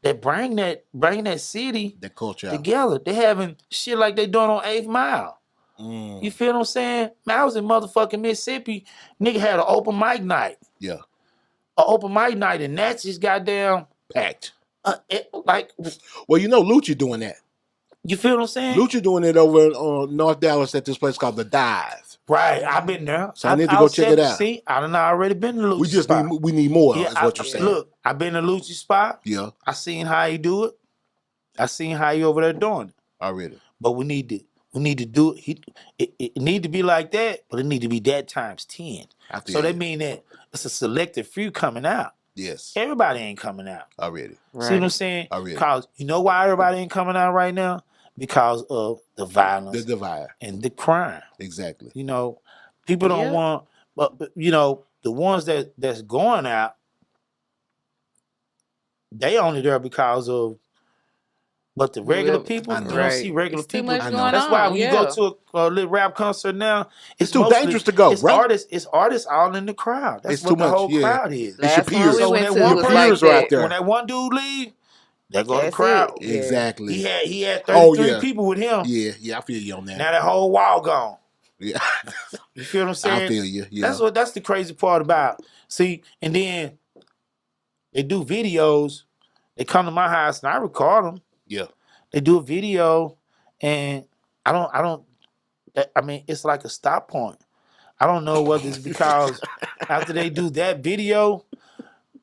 that bring that city, that culture together. They having shit like they doing on 8th Mile. You feel what I'm saying? Man, I was in motherfucking Mississippi. Nigga had an open mic night. Yeah. An open mic night, and that's just goddamn packed. Well, you know Lucci doing that. You feel what I'm saying? Lucci doing it over in North Dallas at this place called The Dive. Right, I've been there. So I need to go check it out. See, I done already been to Lucci We just spot. need more. Is what you're saying. Look, I've been to Lucci spot. Yeah, I seen how he do it. I seen how he over there doing it. already. But we need to do it. It need to be like that, but it need to be that times 10. So that mean that it's a selected few coming out. Yes. Everybody ain't coming out. Already. Right. See what I'm saying? Already. Because you know why everybody ain't coming out right now? Because of the violence, The divide. and the crime. Exactly. You know, people don't want, but you know, the ones that's going out, they only there because of. But the regular people, you don't see regular It's too people. much I know. going That's on. why when you go to a little rap concert now, It's too dangerous to go, It's right? artists all in the crowd. That's It's what too the much, whole yeah. crowd is. It's your Last one peers. we So went when to that one was Your like peers are out that. there. When that one dude leave, there go the That's crowd. it. Yeah. Exactly. He had Oh, 33 yeah. people with him. Yeah, I feel you on that. Now that whole wall gone. Yeah. You feel what I'm saying? I feel you. Yeah. That's the crazy part about. See, and then they do videos. They come to my house and I record them. Yeah. They do a video, and I mean, it's like a stop point. I don't know whether it's because after they do that video,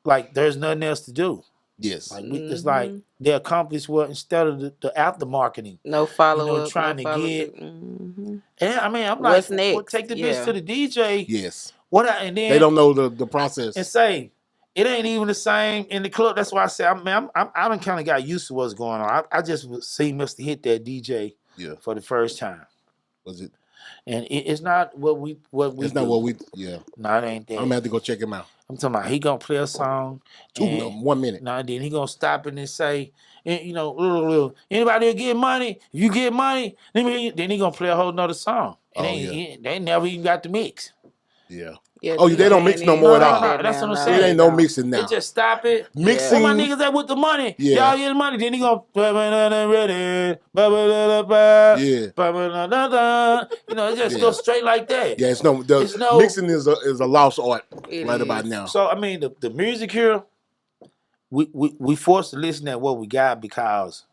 like there's nothing else to do. Yes. Like it's like they accomplish what instead of the after marketing. No follow up. Trying no to follow get. Mm-hmm. And I mean, I'm What's like, well, next? take the Yeah. bitch to the DJ. Yes. And then They don't know the process. and say it ain't even the same in the club. That's why I say I done kind of got used to what's going on. I just see Mr. Hit that DJ for the first time. Was it? And it's not what we It's not do. what we. Yeah. No, it ain't that. I'm gonna have to go check him out. I'm talking about he gonna play a song. 1 minute. Now then he gonna stop it and say, you know, anybody get money? If you get money, then he gonna play a whole nother song. And they never even got the mix. Yeah. Yeah, Oh, they don't mix no more at all. No, that's what I'm saying. It ain't no mixing now. They just stop it. Mixing. Where my niggas at with the money? Yeah. Y'all get the money. Then he gonna you know, it just goes straight like that. Yeah, mixing is a lost art right about now. So I mean, the music here, we forced to listen at what we got because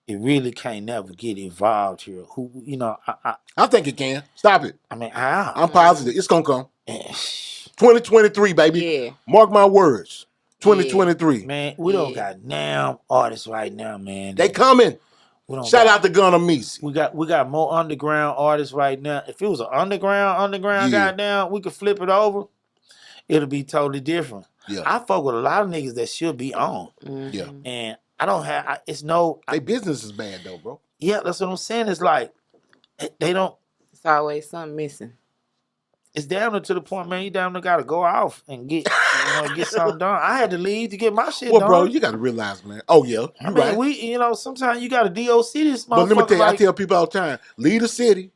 it really can't never get involved here. Who you know? I think it can. Stop it. I mean, how? I'm positive it's gonna come. 2023, baby. Yeah. Mark my words. 2023. Man, we don't got damn artists right now, man. They coming. Shout out to Gunna Meezy. We got more underground artists right now. If it was an underground goddamn, we could flip it over. It'll be totally different. Yeah. I fuck with a lot of niggas that should be on. Yeah. And I don't have. It's no. They business is bad though, bro. Yeah, that's what I'm saying. It's like they don't. It's always something missing. It's down to the point, man. You damn near gotta go off and get get something done. I had to leave to get my shit done. Well, bro, you gotta realize, man. Oh yeah, I mean, right. sometimes you gotta DOC this motherfucker. But let me tell you, I tell people all the time, leave the city,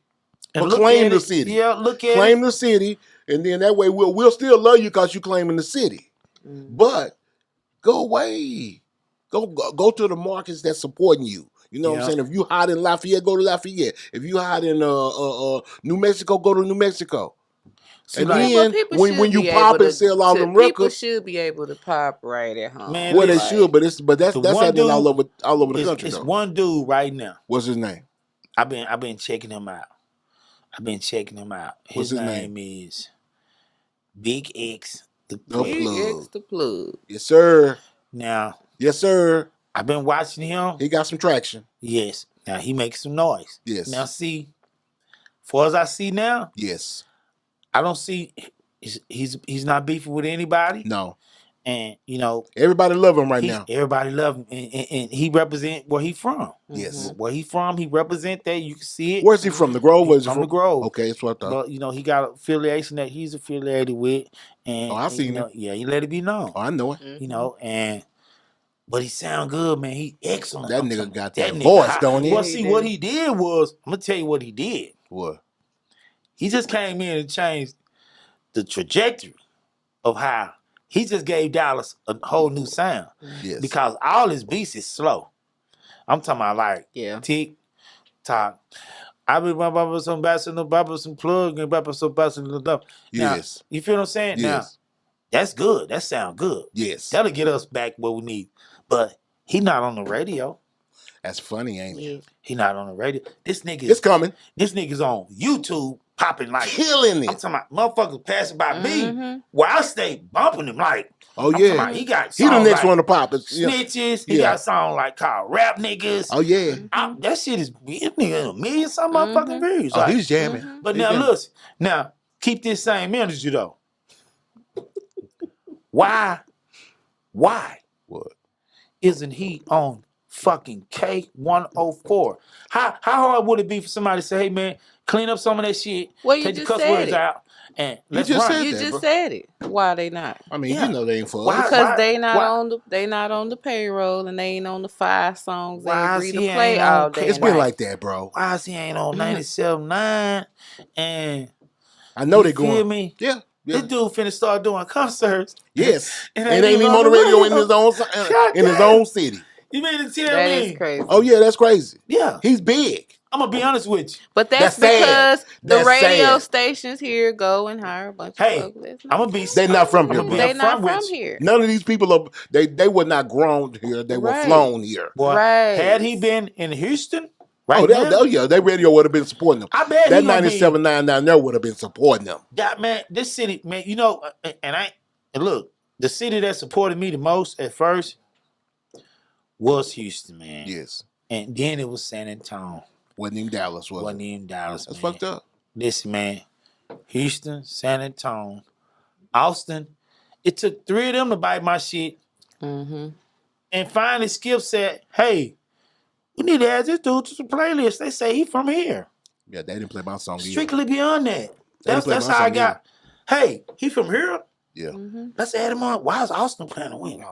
and but claim the city. Yeah, look at claim the city, and then that way we'll still love you because you claiming the city. But go away, go to the markets that's supporting you. You know what I'm saying? If you hot in Lafayette, go to Lafayette. If you hot in New Mexico, go to New Mexico. And then when you pop and sell all them records, people should be able to pop right at home. Man, well, they should, but that's happening all over the country. It's one dude right now. What's his name? I've been checking him out. His name is Big X the Plug. Big X the Plug. Yes, sir. Now, yes, sir. I've been watching him. He got some traction. Yes. Now he makes some noise. Yes. Now see, far as I see now, yes, I don't see he's not beefing with anybody. No. And everybody love him right now. Everybody love him, and he represent where he from. Yes, where he from, he represent that. You can see it. Where's he from? The Grove? He's from the Grove. Okay, that's what I thought. But he got an affiliation that he's affiliated with, and I seen it. Yeah, he let it be known. Oh, I know it. But he sound good, man. He excellent. That nigga got that voice, don't he? Well, see, what he did was, I'm gonna tell you what he did. What? He just came in and changed the trajectory of how he just gave Dallas a whole new sound. Yes. Because all his beats is slow. I'm talking about like tick, tock. I be bumping some bass and some plug and bumping some bass and stuff. Yes. You feel what I'm saying? Yes. Now, that's good. That sound good. Yes. That'll get us back where we need. But he not on the radio. That's funny, ain't it? He not on the radio. This nigga It's coming. This nigga's on YouTube popping like killing I'm it. talking about motherfuckers passing by me while I stay bumping him like. Oh I'm yeah, talking about, he got he the songs next like one to pop. Snitches. He got a song like called Rap Niggas. Oh yeah. That shit is nigga, a million some motherfucking views. Oh, Like, he's jamming. but He's now jamming. listen, now keep this same energy though. Why What? isn't he on fucking K104? How hard would it be for somebody to say, hey man, clean up some of that shit, Well, you take the just cuss said words it. out, and let's just run. said You that, just bro. said it. Why are they not? I mean, Yeah. you know they ain't for Why- us. Because they not why- on the payroll and they ain't on the 5 songs they Why agree is to he play ain't all on day. It's and been night. like that, bro. Why is he ain't on 97.9? And I know you they feel going. me? Yeah. This dude finna start doing concerts. Yes. And And ain't even on the radio in his own God in his damn. own city. You mean to tell That me? is crazy. Oh yeah, that's crazy. Yeah. He's big. I'm gonna be honest with you. But That's that's sad. because the That's radio sad. stations here go and hire a bunch of Hey, folks. That's I'm not gonna be. They not from here, I'ma bro. be They not upfront from with you. here. None of these people are they were not grown here. They were Right. flown here. Boy, Right. had he been in Houston right Oh, now, yeah, that radio would have been supporting them. I bet That he gonna be. 97.9 down there would have been supporting them. That man, this city, man, you know, and look, the city that supported me the most at first was Houston, man. Yes. And then it was San Antonio. Wasn't even Dallas, was Wasn't it? even Dallas, That's man. fucked up. Listen, man, Houston, San Antonio, Austin. It took 3 of them to bite my shit. Mm-hmm. And finally, Skip said, "Hey, we need to add this dude to the playlist." They say he from here. Yeah, they didn't play my song either. Strictly Beyond that. didn't play That's my how I song got. Hey, he from here. Yeah. Mm-hmm. Let's add him on. Why is Austin playing a wing?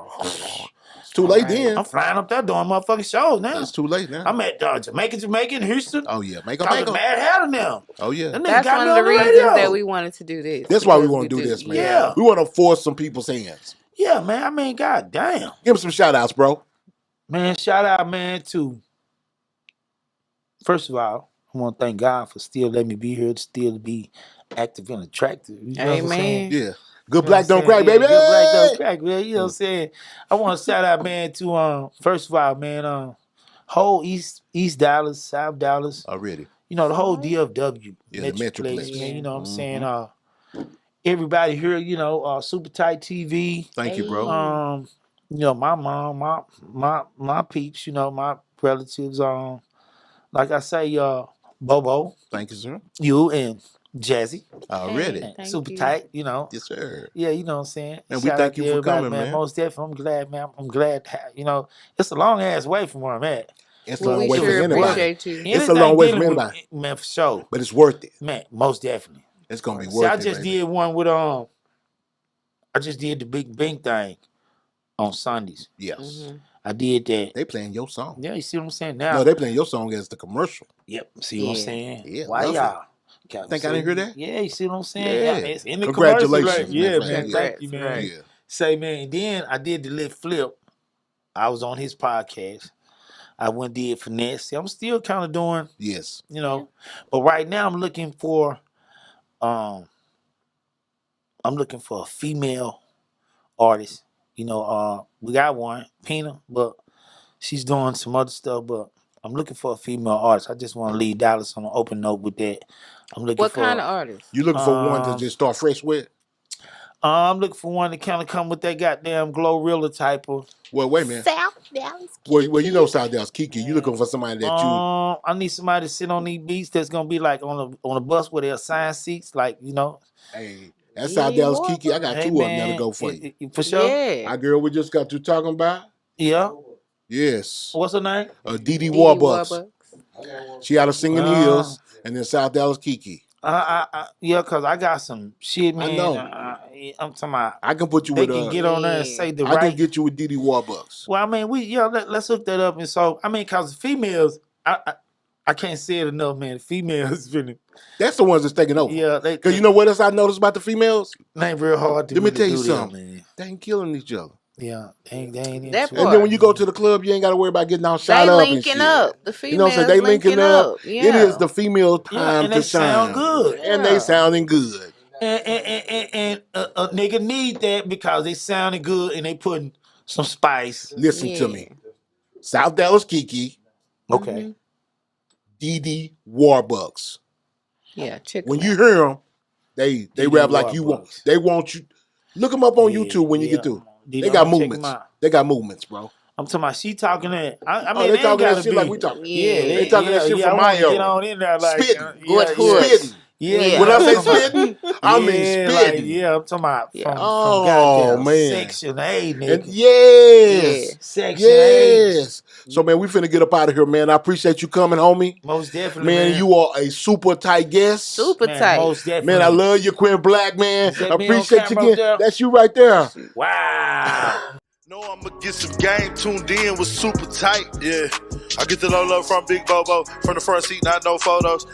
It's too late Right. then. I'm flying up there doing motherfucking shows now. It's too late now. I'm at Jamaica in Houston. Oh yeah, make them. Talking Mad Hatter now. Oh yeah. That nigga That's got one me of the on reasons radio. that we wanted to do this. That's why we because want to do this, man. Yeah. We want to force some people's hands. Yeah, man. I mean, goddamn. Give them some shout outs, bro. Man, shout out, man, to first of all, I want to thank God for still letting me be here, to still be active and attractive. You know what I'm saying? Amen. Yeah. Good black don't crack, Yeah, baby. Good black don't crack, man. You know what I'm saying? I want to shout out, man, to first of all, man, whole East Dallas, South Dallas, Already. you know, the whole DFW Yeah, the Metroplex. man. You know what I'm saying? Everybody here, you know, Super Tight TV. Thank you, bro. You know, my mom, my peeps, you know, my relatives, like I say, Bobo, Thank you, sir. you and Jazzy, Already. Hey. Thank Super you. Tight, you know. Yes, sir. Yeah, you know what I'm saying. And we Shout thank out to you for everybody, coming, man. Most definitely, I'm glad, man. I'm glad, you know, it's a long ass way from where I'm at. It's a Well, long we way for sure anybody. appreciate you. It's a long way from dealing with- anybody. man, for sure, But it's worth it. man. Most definitely. It's gonna be See, worth I it. just baby. did one with I just did the Big Bang thing on Sundays. Yes. Mm-hmm. I did that. They playing your song. Yeah, you see what I'm saying now? No, they playing your song as the commercial. Yep. See what I'm Yeah. saying? Yeah, Why love it. y'all? Think I didn't hear that? Yeah, you see what I'm saying? Yeah. It's in the Congratulations, commercial. Right? Yeah, man. man. Yeah. Thank you, man. Right. Yeah. Say, man. Then I did the Lit Flip. I was on his podcast. I went and did Finesse. See, I'm still kind of doing, Yes. you know, but right now I'm looking for a female artist. You know, we got one, Pina, but she's doing some other stuff. But I'm looking for a female artist. I just want to leave Dallas on an open note with that. I'm looking What for kind of artist? You looking for one to Um, just start fresh with? I'm looking for one to kind of come with that goddamn Glorilla type of. Well, wait a minute. South Dallas. Well, you know South Dallas Kiki. You looking for somebody that you I need somebody to sit on these beats that's gonna be like on a bus where they're assigned seats, like, you know. hey, that's South Dallas Kiki. I got Hey, two of them man, that'll go for you. for sure. Yeah. Our girl we just got to talking about. Yeah. Yes. What's her name? Dee Dee Dee Warbucks. She out of Singing Hills, and then South Dallas Kiki. Yeah, cause I got some shit, man. I know. I'm talking about. I can put you They with can get on there and Yeah. say the I right. can get you with Dee Dee Warbucks. Well, I mean, let's hook that up. And so, I mean, cause the females, I can't say it enough, man. The females, finna, That's the ones that's taking over. yeah, Cause you know what else I noticed about the females? they ain't real hard to Let me really tell you do that, something. man. They ain't killing each other. Yeah, they ain't into That it. part. And then when you go to the club, you ain't got to worry about getting all shot They up and linking shit. up. The females You know what I'm saying? They linking up. Yeah. It is the female Yeah, time and to they sound shine. good. And they sounding good. And a nigga need that because they sounding good and they putting some spice. Listen to Yeah. me. South Dallas Kiki, Okay. Dee Dee Warbucks. Yeah, check When 'em you out. hear them, they rap DD like you want. Warbucks. They want you. Look them up on Yeah, YouTube when you yeah. get through. DD, They got I'ma check 'em movements. out. They got movements, bro. I'm talking about she talking that. I Oh, mean, they they ain't talking that gotta shit be. like we talking. Yeah, They talking that shit from I my wanna get era. on in there, like Spitting. Good hood. Spitting. Yeah, When I say I'm talking about- spitting, I mean yeah, spitting. like, yeah, I'm talking about Yeah. from Oh, goddamn man. Section A, nigga. And yes. Yeah. Section A. Yes. So man, we finna get up out of here, man. I appreciate you coming, homie. Most definitely, Man, man. you are a super tight guest. Super Man, tight. most definitely. Man, I love you, Quint Black, man. Is that I me on appreciate you camera up again. there? That's you right there. Wow. Know I'ma get some game tuned in with super tight, yeah. I get the low love from Big Bobo, from the front seat, not no photos.